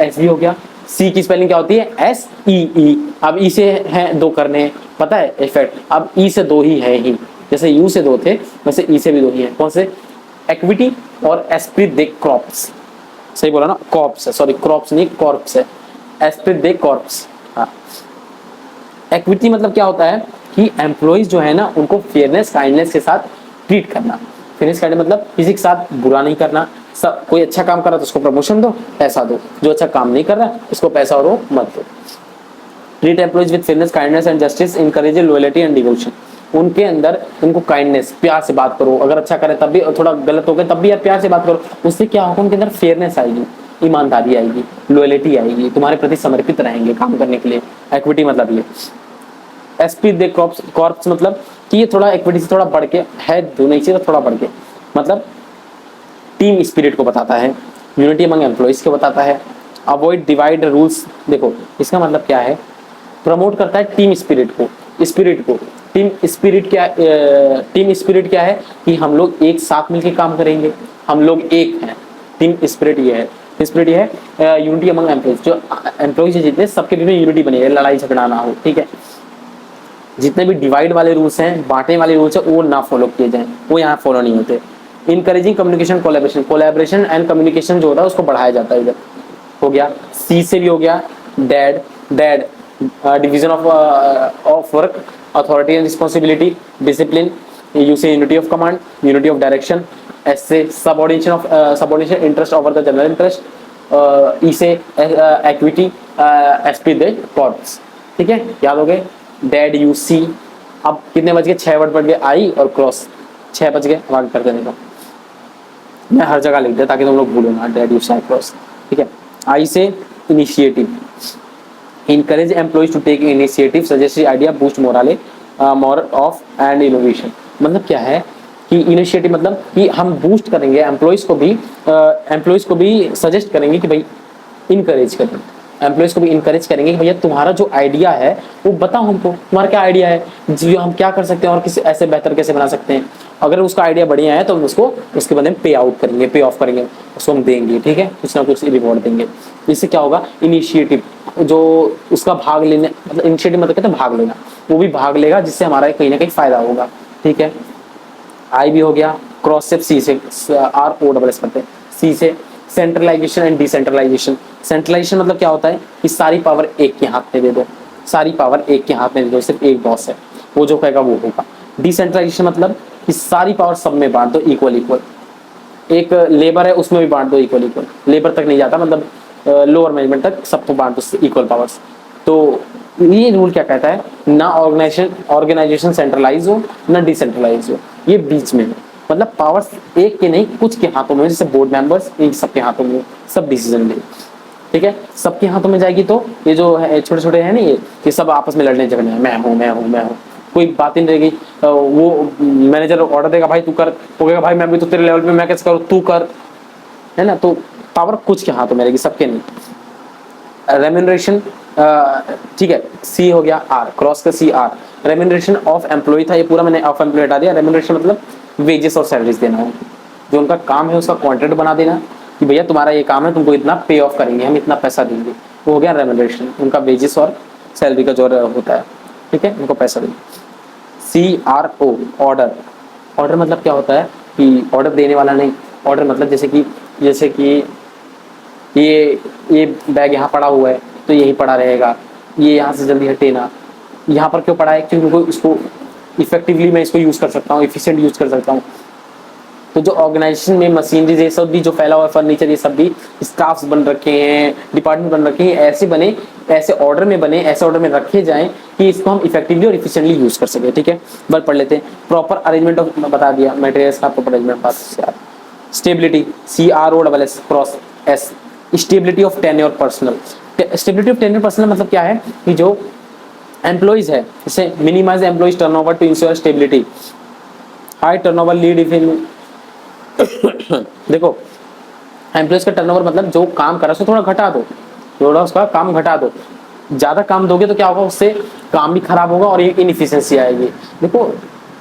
एस भी हो गया। सी की स्पेलिंग क्या होती है, एस ई ई। अब ई से है दो करने, पता है इफेक्ट, अब ई से दो ही है ही, जैसे यू से दो थे वैसे ई से भी दो ही है। कौन से, एक्विटी और एस्प्रिट दे कॉर्प्स। सही बोला ना, कॉर्प्स है, सॉरी कॉर्प्स नहीं कॉर्प्स है, एस्प्रिट दे कॉर्प्स। हाँ, एक्विटी मतलब क्या होता है कि एम्प्लॉइज जो है ना उनको फेयरनेस काइंडनेस के साथ ट्रीट करना। फेयरनेस काइंडनेस मतलब किसी के साथ बुरा नहीं करना। सब कोई अच्छा काम कर रहा है तो उसको प्रमोशन दो, पैसा दो, जो अच्छा काम नहीं कर रहा है उसको पैसा और मत दो। Treat employees with fairness kindness and justice, encourage loyalty and devotion. उनके अंदर उनको काइंडनेस, प्यार से बात करो, अगर अच्छा करे तब भी, थोड़ा गलत हो गया तब भी यार प्यार से बात करो। उससे क्या होगा, उनके अंदर फेयरनेस आएगी, ईमानदारी आएगी, लॉयल्टी आएगी, तुम्हारे प्रति समर्पित रहेंगे काम करने के लिए। इक्विटी मतलब ये। एसपी दे कॉर्प्स मतलब कि ये थोड़ा इक्विटी से थोड़ा बढ़ के है, जो नहीं चाहिए थोड़ा बढ़ के, मतलब टीम स्पिरिट को बताता है, यूनिटी अमंग एम्प्लॉइज को बताता है, अवॉइड डिवाइड रूल्स। देखो इसका मतलब क्या है, प्रमोट करता है टीम स्पिरिट को। टीम स्पिरिट क्या है कि हम लोग एक साथ मिलकर काम करेंगे, हम लोग एक हैं। टीम स्पिरिट ये है। स्पिरिट ये है यूनिटी अमंग एम्प्लॉइज, जो एम्प्लॉइज जितने सबके बीच में यूनिटी बनी है, लड़ाई झगड़ा ना हो। ठीक है, जितने भी डिवाइड वाले रूल्स हैं, बांटने वाले रूल्स हैं, वो ना फॉलो किए जाएं, वो यहाँ फॉलो नहीं होते। Encouraging communication collaboration and communication जो होता है उसको बढ़ाया जाता है। इधर हो गया। सी से भी हो गया dad division of work, authority and responsibility, discipline, U से unity of command, unity of direction. S से subordination interest over the general interest. E से equity, esprit de corps. ठीक है, याद हो गए, डैड यू सी। अब कितने बज गए, 6 वर्ड बढ़ गए, आई और क्रॉस, 6 बज गए। आगे कर देने का, मैं हर जगह लिख दिया ताकि तुम लोग भूलो ना, डैड यू सी क्रॉस। ठीक है, आई से initiative, encourage employees to take initiative, suggest idea, boost morale, more of and innovation। मतलब क्या है कि इनिशिएटिव मतलब कि हम बूस्ट करेंगे एम्प्लॉइज को भी सजेस्ट करेंगे कि भाई इनकरेज करें, एम्प्लॉइज को भी इनकरेज करेंगे कि भैया तुम्हारा जो आइडिया है वो बताओ हमको, तुम्हारा क्या आइडिया है, जो हम क्या कर सकते हैं और किसी ऐसे बेहतर कैसे बना सकते हैं। अगर उसका आइडिया बढ़िया है तो हम उसको उसके बदले में पे आउट करेंगे, पे ऑफ करेंगे, उसको हम देंगे। ठीक है, कुछ ना कुछ रिवॉर्ड देंगे। इससे क्या होगा, इनिशिएटिव जो उसका भाग लेने, मतलब इनिशिएटिव मतलब कहते हैं भाग लेना, वो भी भाग लेगा जिससे हमारा कहीं ना कहीं फायदा होगा। ठीक है, आई भी हो गया। क्रॉस से सी से आर ओ डबल एस करते हैं। सी से सेंट्रलाइजेशन एंड डिसेंट्रलाइजेशन। सेंट्रलाइजेशन मतलब क्या होता है कि सारी पावर एक के हाथ में दे दो, सारी पावर एक के हाथ में दे दो, सिर्फ एक बॉस है, वो जो कहेगा वो होगा। डिसेंट्रलाइजेशन मतलब कि सारी पावर सब में बांट दो इक्वल इक्वल। एक लेबर है उसमें भी बांट दो इक्वल इक्वल, लेबर तक नहीं जाता, मतलब लोअर मैनेजमेंट तक सबको बांट दो इक्वल पावर्स। तो ये रूल क्या कहता है, ना ऑर्गेनाइजेशन सेंट्रलाइज हो ना डिसेंट्रलाइज हो, ये बीच में, मतलब पावर्स एक के नहीं कुछ के हाथों में, जैसे बोर्ड मेंबर्स एक सबके हाथों में, सब डिसीजन ले। ठीक है, सबके हाथों में जाएगी तो ये जो है छोटे छोटे है ना, ये सब आपस में लड़ने झगड़ने, मैं हूँ, कोई बात ही नहीं रहेगी। वो मैनेजर ऑर्डर देगा भाई तू कर, वो कहेगा भाई मैं भी तो तेरे लेवल पे, मैं कैसे करूँ, तू कर, है ना। तो पावर कुछ के हाथों में रहेगी, सबके नहीं। रेम्यूनरेशन, ठीक है, सी हो गया, आर क्रॉस का C R. Remuneration of employee था, ये पूरा मैंने ऑफ एम्प्लॉय हटा दिया। रेम्यूनरेशन मतलब वेजेस और सैलरीज देना है, जो उनका काम है उसका कॉन्ट्रैक्ट बना देना कि भैया तुम्हारा ये काम है, तुमको इतना पे ऑफ करेंगे, हम इतना पैसा देंगे, वो हो गया रेम्यूनरेशन, उनका वेजेस और सैलरी का जो होता है। ठीक है, उनको पैसा देंगे। सी आर ओ ऑर्डर मतलब क्या होता है कि ऑर्डर देने वाला नहीं, ऑर्डर मतलब जैसे कि ये बैग यहाँ पड़ा हुआ है तो यही पड़ा रहेगा, ये यहाँ से जल्दी हटे ना, यहाँ पर क्यों पड़ा है, क्योंकि इसको इफेक्टिवली मैं इसको यूज कर सकता हूँ, इफिशिएंट यूज कर सकता हूँ। तो जो ऑर्गेनाइजेशन में मशीनरी ये सब भी जो फैला हुआ है, फर्नीचर ये सब भी, स्टाफ्स बन रखे हैं, डिपार्टमेंट बन रखे हैं, ऐसे बने, ऐसे ऑर्डर में रखे जाएं कि इसको हम इफेक्टिवली और इफिशिएंटली यूज कर सके। ठीक है, बस पढ़ लेते हैं। प्रॉपर अरेंजमेंट ऑफ, बता दिया मटेरियल्स का प्रॉपर अरेंजमेंट पास। Stability, C R O double S cross S. Stability of tenure personal. Stability of tenure personal मतलब क्या है कि जो एम्प्लॉइज है, जैसे minimise employees turnover to ensure stability. High turnover lead if इन देखो एम्प्लॉयज का टर्नओवर मतलब जो काम कर रहा है उसको थोड़ा घटा दो, थोड़ा उसका काम घटा दो। ज्यादा काम दोगे तो क्या होगा, उससे काम भी खराब होगा और इनएफिशिएंसी आएगी। देखो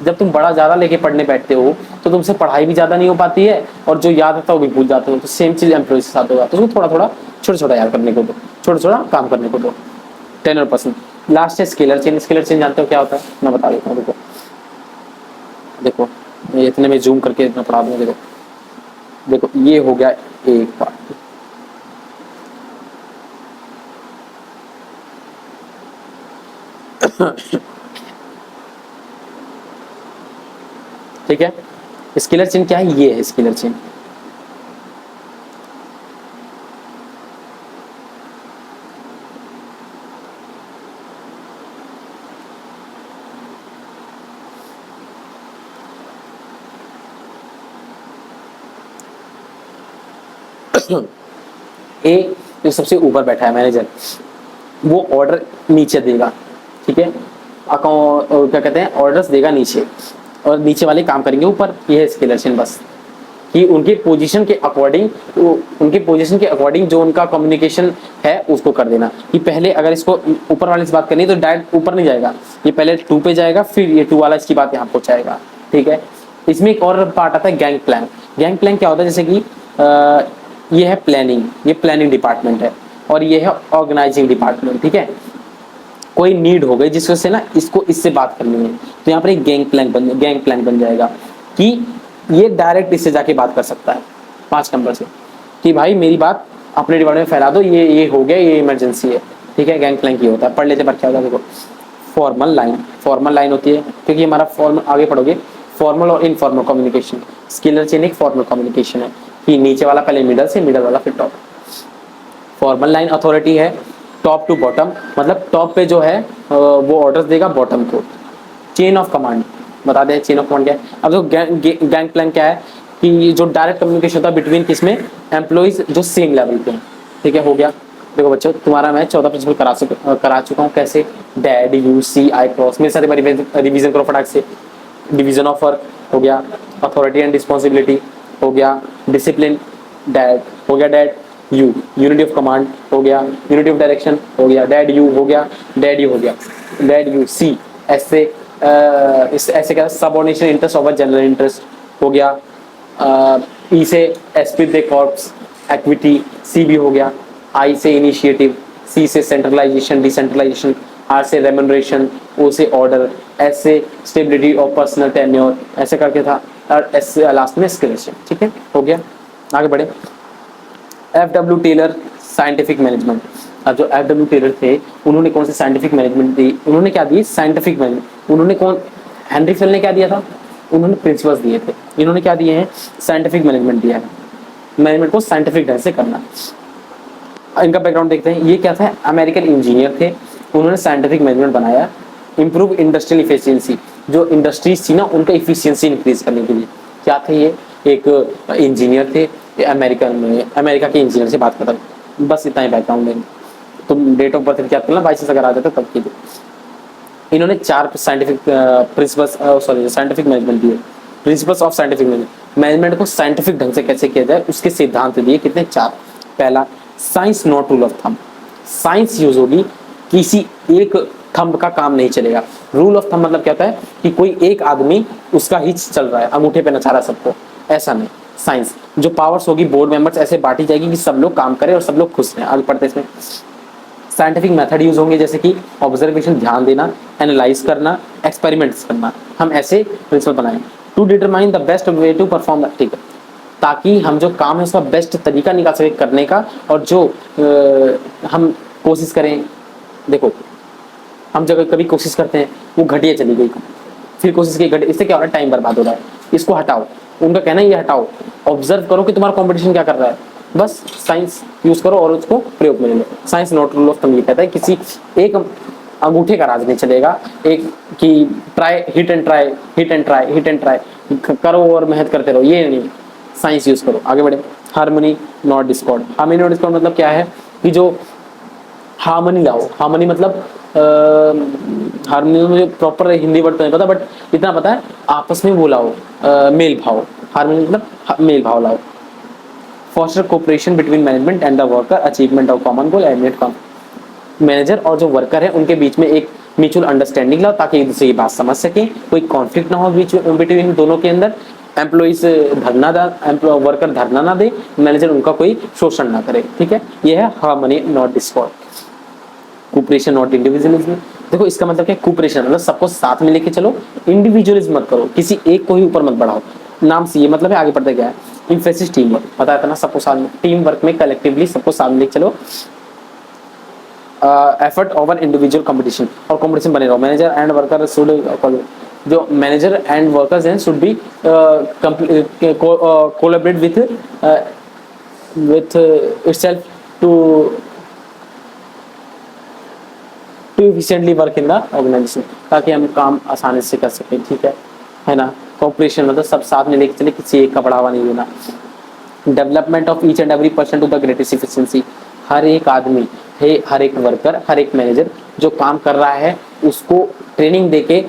जब तुम बड़ा ज्यादा लेके पढ़ने बैठते हो तो तुमसे पढ़ाई भी ज्यादा नहीं हो पाती है और जो याद रहता है वो भी भूल जाते हो। तो सेम चीज एम्प्लॉयज के साथ होगा, तो उसको थोड़ा थोड़ा छोटा छोटा याद करने को दो, छोटा छोटा काम करने को दो। 10%। लास्ट है स्केलर चेन। स्केलर चेन जानते हो क्या होता है? मैं बता देता हूँ। देखो ये इतने में जूम करके इतना पढ़ा दूंगा। देखो देखो ये हो गया एक पार्ट, ठीक है। स्केलर चेन क्या है? ये है स्केलर चेन। ए जो सबसे ऊपर बैठा है मैनेजर, वो ऑर्डर नीचे देगा, ठीक है। अकाउंट क्या कहते हैं, ऑर्डर्स देगा नीचे और नीचे वाले काम करेंगे ऊपर। ये है स्केलर चेन बस, कि उनके पोजीशन के अकॉर्डिंग, उनके पोजीशन के अकॉर्डिंग जो उनका कम्युनिकेशन है उसको कर देना। कि पहले अगर इसको ऊपर वाले से बात करनी है तो डायरेक्ट ऊपर नहीं जाएगा, ये पहले 2 पे जाएगा, फिर ये 2 वाला इसकी बात यहाँ पहुंचाएगा, ठीक है। इसमें एक और पार्ट आता है गैंग प्लान। गैंग प्लान क्या होता है, जैसे कि ये है प्लानिंग, ये प्लानिंग डिपार्टमेंट है और ये है ऑर्गेनाइजिंग डिपार्टमेंट, ठीक है। कोई नीड हो गई जिसको से ना इसको इससे बात करनी है, तो यहाँ पर एक गैंग प्लान बन जाएगा कि ये डायरेक्ट इससे जाके बात कर सकता है 5 नंबर से कि भाई मेरी बात अपने डिपार्टमेंट में फैला दो, ये हो गया, ये इमरजेंसी है, ठीक है। गैंग प्लान की होता है, पढ़ लेते पर क्या होता है। देखो फॉर्मल लाइन, फॉर्मल लाइन होती है क्योंकि हमारा फॉर्मल आगे पढ़ोगे, फॉर्मल और इनफॉर्मल कम्युनिकेशन। स्केलर चेन एक फॉर्मल कम्युनिकेशन है कि नीचे वाला पहले मिडल से, मिडल वाला फिर टॉप। फॉर्मल लाइन अथॉरिटी है टॉप टू बॉटम, मतलब टॉप पे जो है वो ऑर्डर्स देगा बॉटम को। चेन ऑफ कमांड बता दें, चेन ऑफ कमांड क्या है। अब जो गैंग प्लान क्या है कि जो डायरेक्ट कम्युनिकेशन होता है बिटवीन किसमें, एम्प्लॉइज जो सेम लेवल पे हैं, ठीक है। हो गया। देखो बच्चों तुम्हारा मैं 14 प्रिंसिपल करा चुका हूँ। कैसे? Dad, you, C, I, cross. मेरे सारे रिवीजन करो फटाक से। डिवीजन ऑफ वर्क हो गया, अथॉरिटी एंड रिस्पॉन्सिबिलिटी हो गया, डिसिप्लिन डैड हो गया, dad you, unity of command हो गया, यूनिटी ऑफ डायरेक्शन हो गया, डैड यू हो गया, डैड यू हो गया, डैड यू सी। ऐसे ऐसे क्या, subordination interest over general interest हो गया। ई से एस्पिड दे कॉर्प्स एक्विटी, सी भी हो गया। आई से इनिशिएटिव, सी से सेंट्रलाइजेशन डिसेंट्रलाइजेशन, आर से रेम्यूनरेशन, ओ से ऑर्डर, एस से स्टेबिलिटी ऑफ पर्सनल टेन्योर, ऐसे करके था। और एस से लास्ट में स्किलेशन, ठीक है। हो गया, आगे बढ़े। F.W. Taylor scientific management. अब जो F.W. टेलर थे उन्होंने कौन सी साइंटिफिक मैनेजमेंट दी? उन्होंने क्या दी? Scientific management. उन्होंने कौन, हेनरी फेल ने क्या दिया था? उन्होंने प्रिंसिपल्स दिए थे। इन्होंने क्या दिए हैं? साइंटिफिक मैनेजमेंट दिया है, मैनेजमेंट को साइंटिफिक ढंग से करना। इनका बैकग्राउंड देखते हैं। ये क्या था? अमेरिकन इंजीनियर थे, उन्होंने साइंटिफिक मैनेजमेंट बनाया। इंप्रूव इंडस्ट्रियल इफिशियंसी, जो इंडस्ट्रीज थी ना उनका इफिशियंसी इंक्रीज करने के लिए। क्या थे ये? एक इंजीनियर थे, अमेरिका के इंजीनियर से बात करता। बस इतना ही बैकग्राउंड है। तुम डेट ऑफ बर्थ क्या करना, बाईस अगर आ जाता तब कीजिए। इन्होंने 4 scientific principles, sorry scientific management दिए। प्रिंसिपल्स ऑफ साइंटिफिक मैनेजमेंट को साइंटिफिक ढंग से कैसे किया जाए उसके सिद्धांत दिए। कितने? 4। पहला, science not rule of thumb. Science use होगी, किसी एक थंब का काम नहीं चलेगा। रूल ऑफ थंब मतलब क्या होता है कि कोई एक आदमी उसका ही चल रहा है, अंगूठे पे नचा रहा है सबको, ऐसा नहीं। साइंस जो पावर्स होगी बोर्ड मेंबर्स ऐसे बांटी जाएगी कि सब लोग काम करें और सब लोग खुश रहें। आगे पढ़ते इसमें साइंटिफिक मेथड यूज होंगे, जैसे कि ऑब्जर्वेशन, ध्यान देना, एनालाइज करना, एक्सपेरिमेंट्स करना। हम ऐसे प्रिंसिपल बनाएं। To determine the best way to perform, ठीक है, ताकि हम जो काम है उसका बेस्ट तरीका निकाल सके करने का, और जो हम कोशिश करें। देखो हम जब कभी कोशिश करते हैं वो घटिया चली गई, फिर कोशिश की घटिया, इससे क्या हो रहा है? टाइम बर्बाद हो रहा है, इसको हटाओ। उनका कहना है ये हटाओ, ऑब्जर्व करो कि तुम्हारा कंपटीशन क्या कर रहा है, बस साइंस यूज करो और उसको प्रयोग में ले लो। Science not rule of thumb कहता है किसी एक अंगूठे का राज नहीं चलेगा, एक कि try hit and try, hit and try, hit and try करो और मेहनत करते रहो, ये नहीं। साइंस यूज करो। आगे बढ़े। Harmony not Discord. Harmony not Discord मतलब क्या है कि जो हार्मनी लाओ। हार्मनी मतलब हार्मोनियम मुझे प्रॉपर हिंदी वर्ड तो नहीं पता, बट इतना पता है आपस में वो लाओ, मेल भाव। हार्मोनियम मतलब मेल भाव लाओ। Foster cooperation between management and the worker, achievement of common goal and come. Manager और जो वर्कर है उनके बीच में एक म्यूचुअल अंडरस्टैंडिंग लाओ ताकि एक दूसरे की बात समझ सके, कोई कॉन्फ्लिक्ट ना हो बिटवीन दोनों के अंदर। एम्प्लॉइज धरना वर्कर धरना ना दे, मैनेजर उनका कोई शोषण ना करे। ठीक है, ये है harmony not Discord. Cooperation not individualism. देखो इसका मतलब क्या, कोऑपरेशन मतलब सबको साथ में लेके चलो, इंडिविजुअलिज्म मत करो, किसी एक को ही ऊपर मत बढ़ाओ। नाम से ये मतलब है, आगे पढ़ते क्या है, इम्फेसिस टीम वर्क, पता था ना, सबको साथ में, टीम वर्क में कलेक्टिवली सबको साथ में लेके चलो। एफर्ट ओवर इंडिविजुअल कंपटीशन, और कंपटीशन बने रहो। मैनेजर एंड वर्कर शुड, जो मैनेजर एंड वर्कर्स हैं should be collaborate with itself to efficiently work in the organisation, ताकि हम काम आसानी से कर सकें। ठीक है ना। कोऑपरेशन मतलब सब साथ में लेके चले, किसी एक का बढ़ावा नहीं देना। Development of each and every person to the greatest efficiency, हर एक आदमी है, हर एक वर्कर, हर एक मैनेजर जो काम कर रहा है उसको ट्रेनिंग देके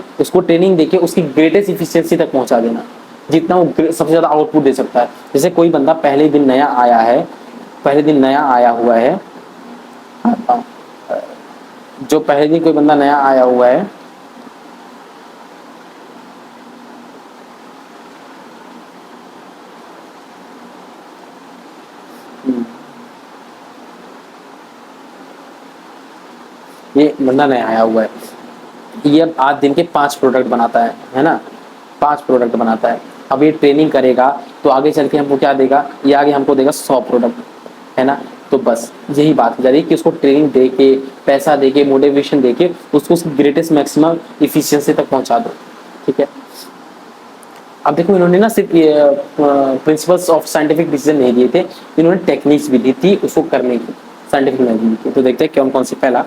उसकी ग्रेटेस्ट इफिशिएंसी तक पहुंचा देना, जितना वो सबसे ज्यादा आउटपुट दे सकता है। जैसे कोई बंदा पहले दिन नया आया हुआ है, जो पहले दिन कोई बंदा नया आया हुआ है, ये बंदा नया आया हुआ है, ये अब आज दिन के 5 प्रोडक्ट बनाता है ना, 5 प्रोडक्ट बनाता है। अब ये ट्रेनिंग करेगा तो आगे चल के हमको क्या देगा, ये आगे हमको देगा 100 प्रोडक्ट, है ना। तो बस यही बात हो जा रही है कि उसको ट्रेनिंग दे के, पैसा दे के, मोटिवेशन दे के उसको उसकी ग्रेटेस्ट मैक्सिमम इफिशियंसी तक पहुंचा दो। ठीक है। अब देखो इन्होंने ना सिर्फ प्रिंसिपल्स ऑफ साइंटिफिक डिसीजन नहीं दिए थे, इन्होंने टेक्निक्स भी दी थी उसको करने की, साइंटिफिक मैनेजमेंट की। तो देखते हैं कौन कौन सी। पहला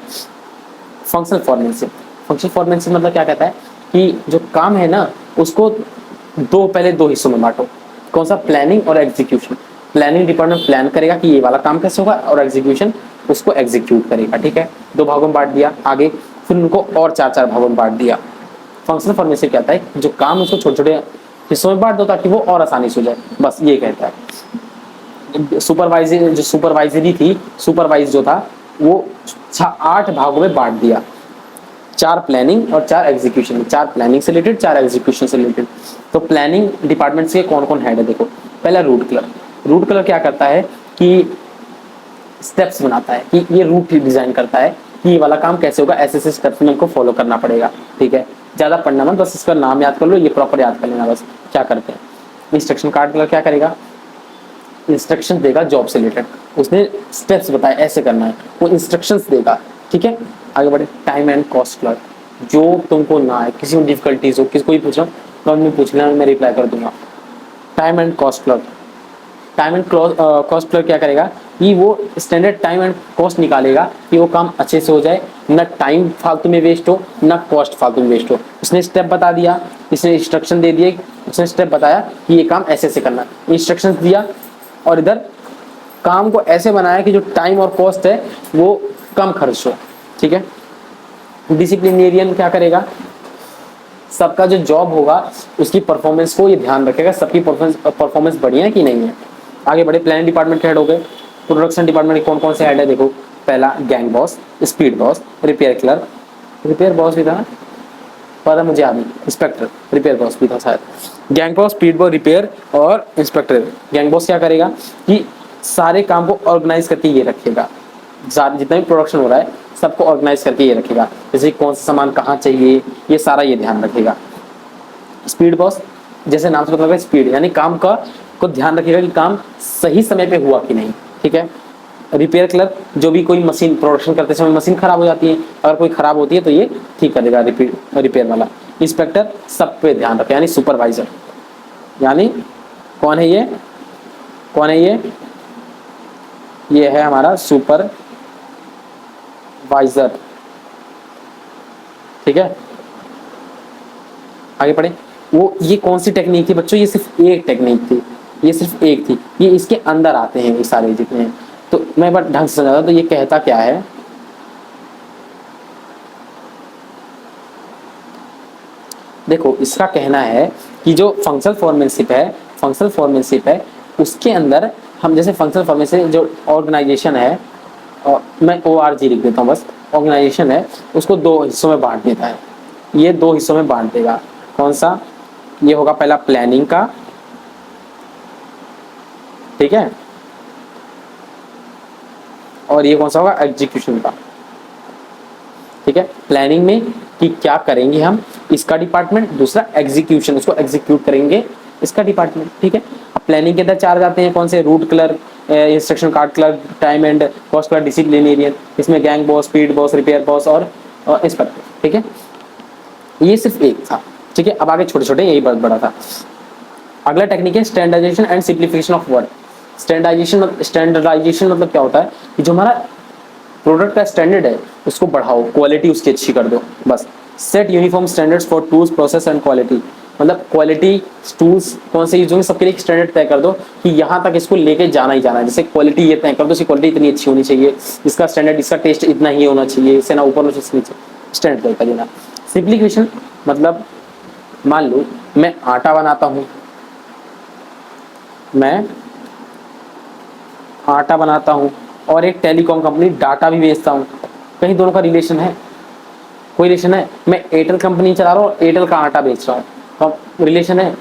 फंक्शनल फॉर्मेंशिप। फंक्शनल फॉर्मेंशिप मतलब क्या कहता है कि जो काम है ना उसको पहले दो हिस्सों में बांटो। कौन सा, प्लानिंग और एग्जीक्यूशन। प्लानिंग डिपार्टमेंट प्लान करेगा कि ये वाला काम कैसे होगा, और एग्जीक्यूशन उसको एग्जीक्यूट करेगा। ठीक है, 2 भागों में बांट दिया। आगे फिर उनको और 4 भागों में बांट दिया। फंक्शनल फॉर्मेंशिप क्या कहता है, जो काम उसको छोटे छोटे हिस्सों में बांट दो ताकि वो और आसानी से हो जाए, बस ये कहता है। सुपरवाइजरी थी, सुपरवाइज जो था वो 8 भागों में बांट दिया, 4 प्लानिंग और 4 एग्जीक्यूशन, 4 प्लानिंग से रिलेटेड, 4 एग्जीक्यूशन से रिलेटेड। तो प्लानिंग डिपार्टमेंट से कौन कौन हेड है देखो। पहला रूट क्लर्क। रूट क्लर्क क्या करता है कि स्टेप्स बनाता है, कि ये रूट डिजाइन करता है कि ये वाला काम कैसे होगा, ऐसे ऐसे स्टेप्स में हमको फॉलो करना पड़ेगा। ठीक है, ज्यादा पढ़ना मत, बस इसका नाम याद कर लो, ये प्रॉपर याद कर लेना बस क्या करते हैं। इंस्ट्रक्शन कार्ड क्लर्क क्या करेगा, इंस्ट्रक्शन देगा जॉब से रिलेटेड, उसने स्टेप्स बताए ऐसे करना है, वो इंस्ट्रक्शंस देगा। ठीक है, आगे बढ़े। टाइम एंड कॉस्ट क्लर्क, जो तुमको ना है, किसी में डिफिकल्टीज हो, किसी को भी पूछ रहा हूँ कमेंट में पूछ लेना, मैं रिप्लाई कर दूंगा। Time and cost clerk, time and cost clerk क्या करेगा कि वो स्टैंडर्ड टाइम एंड कॉस्ट निकालेगा कि वो काम अच्छे से हो जाए, ना टाइम फालतू में वेस्ट हो, ना कॉस्ट फालतू में वेस्ट हो। उसने स्टेप बता दिया, इसने इंस्ट्रक्शन दे दिए, उसने स्टेप बताया कि ये काम ऐसे ऐसे करना, इंस्ट्रक्शंस दिया, और इधर काम को ऐसे बनाया कि जो टाइम और कॉस्ट है वो कम खर्च हो। ठीक है। डिसिप्लिनेरियन क्या करेगा, सबका जो जॉब होगा उसकी परफॉर्मेंस को ये ध्यान रखेगा, सबकी परफॉर्मेंस बढ़िया है कि नहीं है। आगे बढ़े। प्लानिंग डिपार्टमेंट के हेड हो गए। प्रोडक्शन डिपार्टमेंट के कौन कौन से हेड है देखो। पहला gang boss, speed boss, repair clerk, repair boss भी था ना, पता मुझे याद नहीं, इंस्पेक्टर, रिपेयर बॉस भी था शायद। Gang boss, speed boss, repair और इंस्पेक्टर। गैंग बॉस क्या करेगा कि सारे काम को ऑर्गेनाइज करके ये रखेगा, जितना भी प्रोडक्शन हो रहा है सबको ऑर्गेनाइज करके ये रखेगा, जैसे कौन सा सामान कहाँ चाहिए ये सारा ये ध्यान रखेगा। स्पीड बॉस जैसे नाम से मतलब है स्पीड, यानी काम का को ध्यान रखेगा कि काम सही समय पे हुआ कि नहीं। ठीक है। रिपेयर क्लर्क, जो भी कोई मशीन प्रोडक्शन करते समय मशीन खराब हो जाती है, अगर कोई खराब होती है तो ये ठीक कर देगा रिपेयर वाला। इंस्पेक्टर सब पे ध्यान रखे, यानी सुपरवाइजर, यानी कौन है ये, कौन है ये है हमारा सुपरवाइजर। ठीक है, आगे पढ़े। वो ये कौन सी टेक्निक थी बच्चों, ये सिर्फ एक टेक्निक थी, ये सिर्फ एक थी, ये इसके अंदर आते हैं ये सारे जितने हैं। तो मैं बात ढंग से समझा, तो ये कहता क्या है, देखो इसका कहना है कि जो फंक्शनल फॉर्मेनशिप है उसके अंदर हम जैसे फंक्शनल फॉर्मेनशिप जो ऑर्गेनाइजेशन है, और मैं ORG लिख देता हूँ बस, ऑर्गेनाइजेशन है उसको दो हिस्सों में बांट देता है। ये दो हिस्सों में बांट देगा। कौन सा? ये होगा पहला प्लानिंग का, ठीक है, और ये कौन सा होगा? एग्जीक्यूशन का। ठीक है, प्लानिंग में कि क्या करेंगे हम, इसका डिपार्टमेंट, दूसरा एग्जीक्यूशन, उसको एग्जीक्यूट करेंगे, इसका डिपार्टमेंट। ठीक है, अब प्लानिंग के अंदर चार जाते हैं, कौन से? Route clerk, instruction card clerk, time and cost clerk, disciplinarian, इसमें gang boss, speed boss, repair boss और इंस्पेक्टर। ठीक है, ये सिर्फ एक था। ठीक है, अब आगे छोटे छोटे, यही बहुत बड़ा था। अगला टेक्निक है standardisation and simplification of work. Standardisation मतलब क्या होता है कि जो हमारा प्रोडक्ट का स्टैंडर्ड है उसको बढ़ाओ, क्वालिटी उसकी अच्छी कर दो, बस। Set uniform standards for tools, process and quality, मतलब क्वालिटी टूल्स कौन से यूज होंगे सबके लिए एक स्टैंडर्ड तय कर दो कि यहाँ तक इसको लेके जाना ही जाना है। जैसे क्वालिटी ये तय कर दो, इसकी क्वालिटी इतनी अच्छी होनी चाहिए, इसका स्टैंडर्ड, इसका टेस्ट इतना ही होना चाहिए, इससे ना ऊपर नीचे, स्टैंडर्ड तय कर देना। सिंप्लीफिकेशन मतलब मान लो मैं आटा बनाता हूँ, मैं आटा बनाता हूँ और एक टेलीकॉम कंपनी डाटा भी बेचता हूँ, कहीं दोनों का रिलेशन है? कोई रिलेशन है? मैं एयरटेल कंपनी चला रहा हूँ, एयरटेल का आटा बेच रहा हूँ, तो रिलेशन है?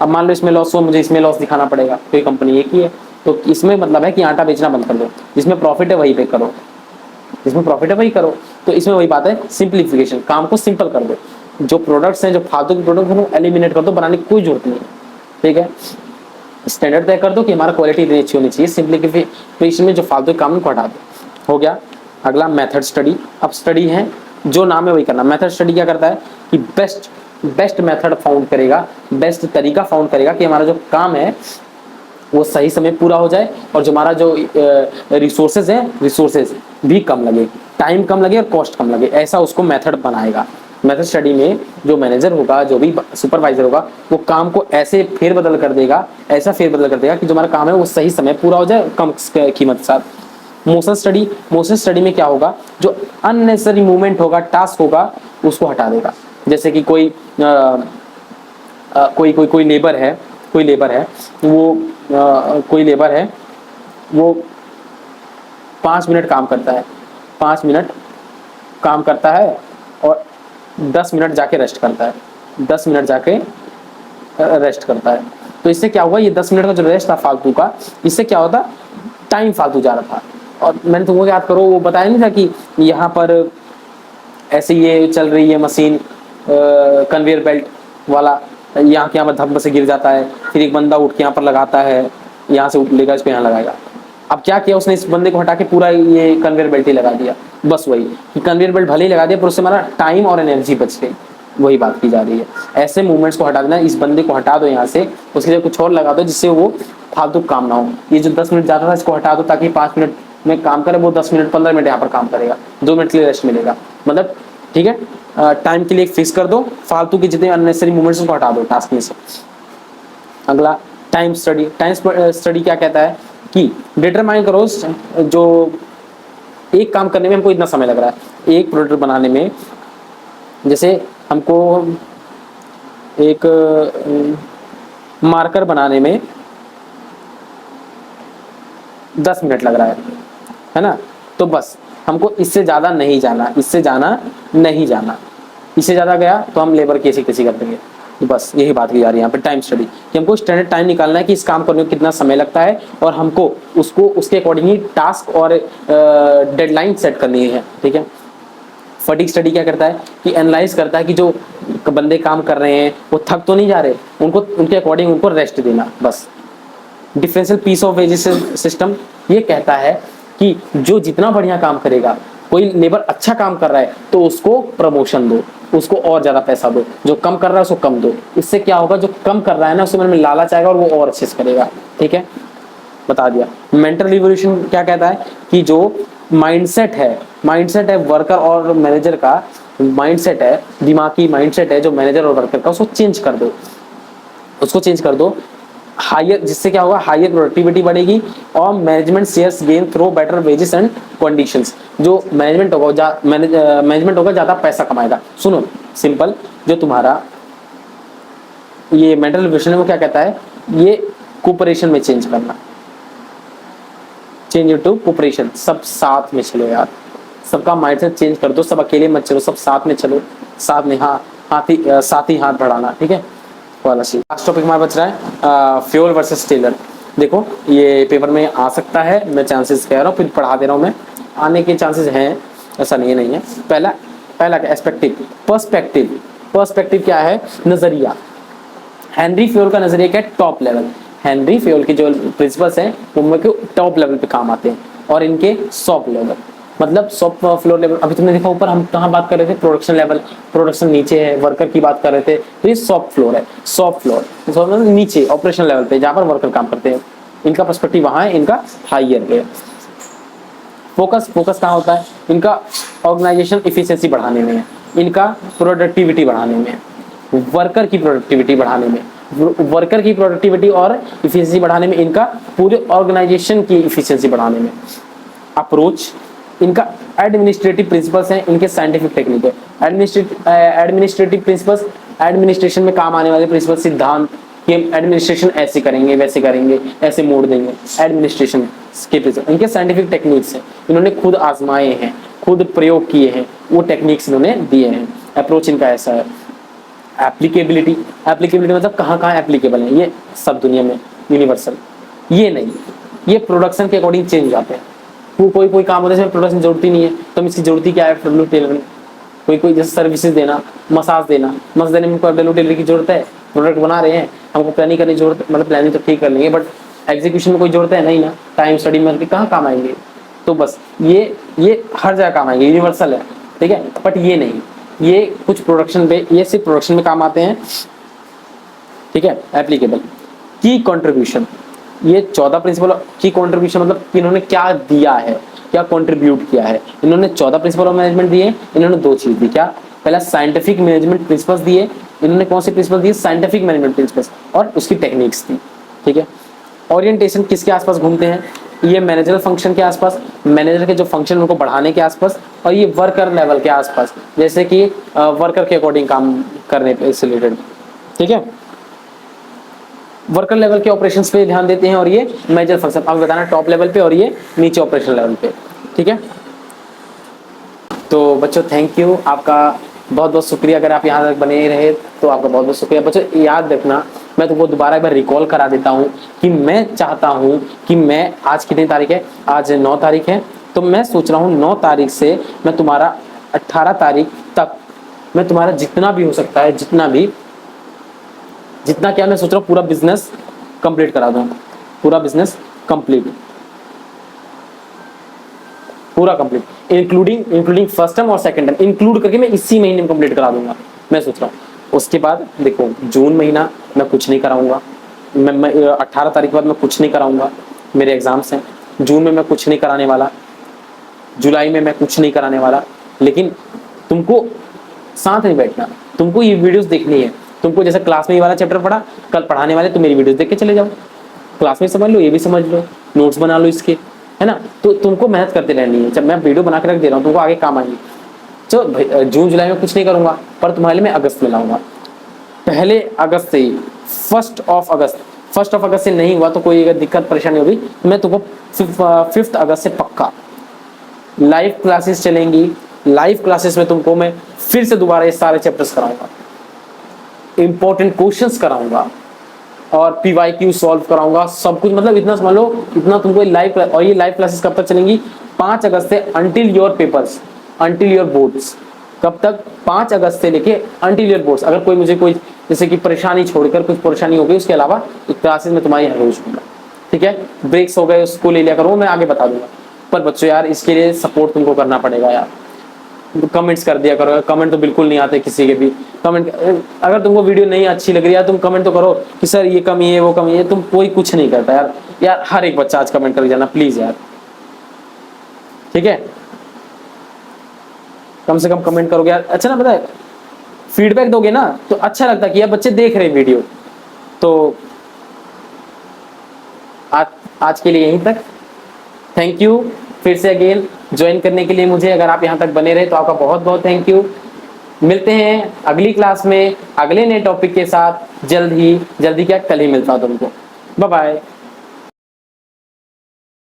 अब मान लो इसमें लॉस हो, मुझे इसमें लॉस दिखाना पड़ेगा, कोई कंपनी एक ही है, तो इसमें मतलब है कि आटा बेचना बंद कर दो, जिसमें प्रॉफिट है वही पे करो, जिसमें प्रॉफिट है वही करो। तो इसमें वही बात है, सिंप्लीफिकेशन, काम को सिंपल कर दो, जो प्रोडक्ट्स हैं, जो फालतू के प्रोडक्ट हैं वो एलिमिनेट कर दो, बनाने की कोई जरूरत नहीं है। ठीक है, स्टैंडर्ड तय कर दो कि हमारा क्वालिटी इतनी अच्छी होनी चाहिए, सिंप्लीफिकेशन में जो फालतू काम को हटा दो। हो गया। अगला मेथड स्टडी। अब स्टडी है, जो नाम है वही करना। मेथड स्टडी क्या करता है कि बेस्ट मेथड फाउंड करेगा, बेस्ट तरीका फाउंड करेगा कि हमारा जो काम है वो सही समय पूरा हो जाए, और जो हमारा जो रिसोर्सेज है, रिसोर्सेज भी कम लगे, टाइम कम लगे और कॉस्ट कम लगे, ऐसा उसको मेथड बनाएगा। मेथड स्टडी में जो मैनेजर होगा, जो भी सुपरवाइजर होगा, वो काम को ऐसे फेरबदल कर देगा, ऐसा फेरबदल कर देगा कि जो हमारा काम है वो सही समय पूरा हो जाए, कम कीमत के साथ। मोशन स्टडी में क्या होगा, जो अननेसेसरी मूवमेंट होगा, टास्क होगा, उसको हटा देगा। जैसे कि कोई लेबर है, वो 5 मिनट काम करता है, 5 मिनट काम करता है और 10 मिनट जाके रेस्ट करता है, 10 मिनट जाके रेस्ट करता है। तो इससे क्या हुआ, ये 10 मिनट का जो रेस्ट था फालतू का, इससे क्या होता, टाइम फालतू जा रहा था। और मैंने तुमको याद करो, वो बताया नहीं था कि यहाँ पर ऐसे ये चल रही है मशीन, कन्वेयर बेल्ट वाला, यहाँ के यहाँ पर धब्बे से गिर जाता है, फिर एक बंदा उठ के यहाँ पर लगाता है, यहाँ से लेगा इसको यहाँ लगाएगा। अब क्या किया उसने, इस बंदे को हटा के पूरा ये कन्वेयर बेल्ट ही लगा दिया। बस वही कि कन्वेयर बेल्ट भले ही लगा दिया पर उससे हमारा टाइम और एनर्जी बच गई, वही बात की जा रही है। ऐसे मूवमेंट्स को हटा देना, इस बंदे को हटा दो यहाँ से, उसके लिए कुछ और लगा दो जिससे वो फालतू काम ना हो। ये जो 10 मिनट जाता था इसको हटा दो ताकि 5 मिनट में काम करे, वो 10 मिनट 15 मिनट यहाँ पर काम करेगा, 2 मिनट के लिए रेस्ट मिलेगा, मतलब ठीक है। टाइम के लिए फिक्स कर दो, फालतू के जितने अननेसेसरी मूवमेंट्स को हटा दो टास्क में से। अगला टाइम स्टडी। टाइम स्टडी क्या कहता है कि डिटरमाइन करो, जो एक काम करने में हमको इतना समय लग रहा है, एक प्रोडक्ट बनाने में, जैसे हमको एक मार्कर बनाने में 10 मिनट लग रहा है ना, तो बस हमको इससे ज़्यादा नहीं जाना, इससे ज़्यादा गया तो हम लेबर कैसे कर देंगे। तो बस यही बात की जा रही है यहाँ पे टाइम स्टडी, कि हमको स्टैंडर्ड टाइम निकालना है कि इस काम करने में कितना समय लगता है, और हमको उसके अकॉर्डिंगली टास्क और डेडलाइन सेट करनी है। ठीक है। फटीग स्टडी क्या करता है कि एनालाइज करता है कि जो बंदे काम कर रहे हैं वो थक तो नहीं जा रहे, उनके अकॉर्डिंग उनको रेस्ट देना, बस। Differential piece of wages system ये कहता है कि जो जितना बढ़िया काम करेगा, कोई लेबर अच्छा काम कर रहा है तो उसको प्रमोशन दो, उसको और ज्यादा पैसा दो, जो कम कर रहा है उसको कम दो। इससे क्या होगा, जो कम कर रहा है ना उसके मन में लालच आएगा और वो और अच्छे से करेगा। ठीक है, बता दिया। मेंटल रिवोल्यूशन क्या कहता है कि जो माइंडसेट है वर्कर और मैनेजर का, माइंडसेट है, दिमागी माइंडसेट है जो मैनेजर और वर्कर का, उसको चेंज कर दो हायर, जिससे क्या होगा, हायर प्रोडक्टिविटी बढ़ेगी और management shares gain through better wages and conditions. जो मैनेजमेंट होगा ज्यादा पैसा कमाएगा। सुनो सिंपल, जो तुम्हारा ये मेंटल विजन में क्या कहता है, ये कोऑपरेशन में चेंज करना, चेंज इनटू कोऑपरेशन, सब साथ में चलो यार, सबका माइंडसेट चेंज कर दो, सब अकेले मत चलो, सब साथ में चलो, साथ में साथ ही हाथ बढ़ाना, ठीक है वाला सी। लास्ट टॉपिक हमारा बच रहा है फ्यूल वर्सेस टेलर। देखो ये पेपर में आ सकता है, मैं चांसेस कह रहा हूँ, फिर पढ़ा दे रहा हूँ मैं, आने के चांसेस हैं, ऐसा नहीं है। पहला क्या, एस्पेक्टिव, पर्सपेक्टिव। पर्सपेक्टिव क्या है, नजरिया। हेनरी फ्यूल का नजरिया क्या है, टॉप लेवल। हेनरी फ्यूल के जो प्रिंसिपल्स हैं वो के टॉप लेवल पे काम आते हैं, और इनके सॉफ्ट लेवल, मतलब सॉफ्ट फ्लोर लेवल। अभी तुमने देखा ऊपर हम कहाँ बात कर रहे थे, प्रोडक्शन लेवल, प्रोडक्शन नीचे है, वर्कर की बात कर रहे थे, तो ये सॉफ्ट फ्लोर है। सॉफ्ट फ्लोर मतलब नीचे ऑपरेशन लेवल पे जहाँ पर वर्कर काम करते हैं, इनका पर्सपेक्टिव वहाँ है, इनका हाइयर है। फोकस कहाँ होता है, इनका ऑर्गेनाइजेशन इफिशिएंसी बढ़ाने में है, इनका प्रोडक्टिविटी बढ़ाने में, वर्कर की प्रोडक्टिविटी बढ़ाने में, वर्कर की प्रोडक्टिविटी और इफिशिएंसी बढ़ाने में, इनका पूरे ऑर्गेनाइजेशन की इफिशिएंसी बढ़ाने में। अप्रोच, इनका एडमिनिस्ट्रेटिव प्रिंसिपल्स हैं, इनके साइंटिफिक टेक्निक है। एडमिनिस्ट्रेटिव प्रिंसिपल्स, एडमिनिस्ट्रेशन में काम आने वाले प्रिंसिपल, सिद्धांत कि एडमिनिस्ट्रेशन ऐसे करेंगे, वैसे करेंगे, ऐसे मोड़ देंगे, एडमिनिस्ट्रेशन के प्रिंसिपल। इनके साइंटिफिक टेक्निक्स हैं, इन्होंने खुद आजमाए हैं, खुद प्रयोग किए हैं, वो टेक्निक्स इन्होंने दिए हैं। अप्रोच इनका ऐसा है। एप्लीकेबिलिटी, एप्लीकेबिलिटी मतलब कहाँ कहाँ एप्लीकेबल है, ये सब दुनिया में यूनिवर्सल, ये नहीं, ये प्रोडक्शन के अकॉर्डिंग चेंज हो जाते हैं। कोई काम होता है प्रोडक्शन जरूरत ही नहीं है, तो इसकी जरूरत ही क्या है, डब्ल्यू टेलर। कोई जैसे सर्विसेज देना, मसाज देना देने में डब्ल्यू टेलर की जरूरत है, प्रोडक्ट बना रहे हैं, हमको प्लानिंग करने की जरूरत, मतलब प्लानिंग तो ठीक कर लेंगे बट एग्जीक्यूशन में कोई जरूरत है नहीं ना, टाइम स्टडी में कहाँ काम आएंगे। तो बस ये हर जगह काम आएंगे, यूनिवर्सल है, ठीक है। बट ये नहीं, ये कुछ प्रोडक्शन पे, ये सिर्फ प्रोडक्शन में काम आते हैं, ठीक है। एप्लीकेबल। की कंट्रीब्यूशन, ये 14 प्रिंसिपल की कंट्रीब्यूशन मतलब कि इन्होंने क्या दिया है, क्या कंट्रीब्यूट किया है। इन्होंने 14 प्रिंसिपल ऑफ मैनेजमेंट दिए, इन्होंने 2 चीज दी, क्या, पहला साइंटिफिक मैनेजमेंट प्रिंसिपल्स दिए, इन्होंने कौन से प्रिंसिपल दिए, साइंटिफिक मैनेजमेंट प्रिंसिपल्स, और उसकी टेक्निक्स दी, ठीक है। ओरिएंटेशन किसके आसपास घूमते हैं, ये मैनेजरल फंक्शन के आसपास, मैनेजर के जो फंक्शन उनको बढ़ाने के आसपास, और ये वर्कर लेवल के आसपास, जैसे कि वर्कर के अकॉर्डिंग काम करने पे से रिलेटेड, ठीक है। वर्कर लेवल के ऑपरेशंस पे ध्यान देते हैं, और ये मेजर फंक्शन अब बताना टॉप लेवल पे, और ये नीचे ऑपरेशन लेवल पे, ठीक है। तो बच्चों थैंक यू, आपका बहुत बहुत शुक्रिया। अगर आप यहाँ तक बने रहे तो आपका बहुत बहुत शुक्रिया। बच्चों याद रखना, मैं तुमको दोबारा एक बार रिकॉल करा देता हूँ कि मैं चाहता हूँ कि मैं, आज कितनी तारीख है, आज 9 तारीख है, तो मैं सोच रहा हूँ 9 तारीख से मैं तुम्हारा 18 तारीख तक मैं तुम्हारा जितना भी हो सकता है, जितना क्या मैं सोच रहा हूँ पूरा बिजनेस कंप्लीट करा दूँ, पूरा बिजनेस कंप्लीट, पूरा कंप्लीट, इंक्लूडिंग फर्स्ट टर्म और सेकंड टर्म इंक्लूड करके मैं इसी महीने में कंप्लीट करा दूंगा, मैं सोच रहा हूँ। उसके बाद देखो जून महीना मैं कुछ नहीं कराऊंगा, मैं 18 तारीख के बाद मैं कुछ नहीं कराऊंगा, मेरे एग्जाम्स हैं। जून में मैं कुछ नहीं कराने वाला, जुलाई में मैं कुछ नहीं कराने वाला। लेकिन तुमको साथ में बैठना, तुमको ये वीडियोस देखनी है। तुमको जैसे क्लास में ये वाला चैप्टर पढ़ा, कल पढ़ाने वाले तो मेरी वीडियोस देख के चले जाओ, क्लास में समझ लो, ये भी समझ लो, नोट्स बना लो इसके, है ना। तो तुमको मेहनत करते रहनी है। जब मैं वीडियो बना के रख दे रहा हूँ तुमको आगे काम आएगी। तो जून जुलाई में कुछ नहीं करूंगा, पर तुम्हारे लिए मैं अगस्त में लाऊंगा, 1 अगस्त से ही, 1 अगस्त से नहीं हुआ तो कोई अगर दिक्कत परेशानी होगी तो मैं तुमको 5 अगस्त से पक्का लाइव क्लासेस चलेंगी। लाइव क्लासेस में तुमको मैं फिर से दोबारा ये सारे चैप्टर्स कराऊंगा, इंपॉर्टेंट क्वेश्चंस कराऊंगा और PYQ सॉल्व कराऊंगा, सब कुछ। मतलब इतना समझ लो, इतना तुमको लाइव। और ये लाइव क्लासेस कब तक चलेंगी, 5 अगस्त से until your papers, until your boards. कब तक, 5 अगस्त से लेके अंटिल योर बोर्ड्स। अगर कोई मुझे कोई जैसे कि परेशानी छोड़कर कुछ परेशानी हो गई, उसके अलावा क्लासेस में तुम्हारी हर रोज होगा, ठीक है। ब्रेक्स हो गए उसको ले लिया करो, मैं आगे बता दूंगा। पर बच्चों यार इसके लिए सपोर्ट तुमको करना पड़ेगा यार, कमेंट्स कर दिया करो। कमेंट तो बिल्कुल नहीं आते किसी के भी कमेंट। अगर तुमको वीडियो नहीं अच्छी लग रही है तुम कमेंट तो करो कि सर ये कमी है, वो कमी है। तुम कोई कुछ नहीं करता यार हर एक बच्चा आज कमेंट कर जाना प्लीज यार, ठीक है। कम से कम कमेंट करोगे यार, अच्छा ना, पता है फीडबैक दोगे ना तो अच्छा लगता है कि यार बच्चे देख रहे हैं वीडियो। तो आज के लिए यहीं तक, थैंक यू फिर से अगेन ज्वाइन करने के लिए मुझे। अगर आप यहाँ तक बने रहे तो आपका बहुत बहुत थैंक यू। मिलते हैं अगली क्लास में अगले नए टॉपिक के साथ, जल्द ही क्या, कल ही मिलता हूं तुमको। Bye bye.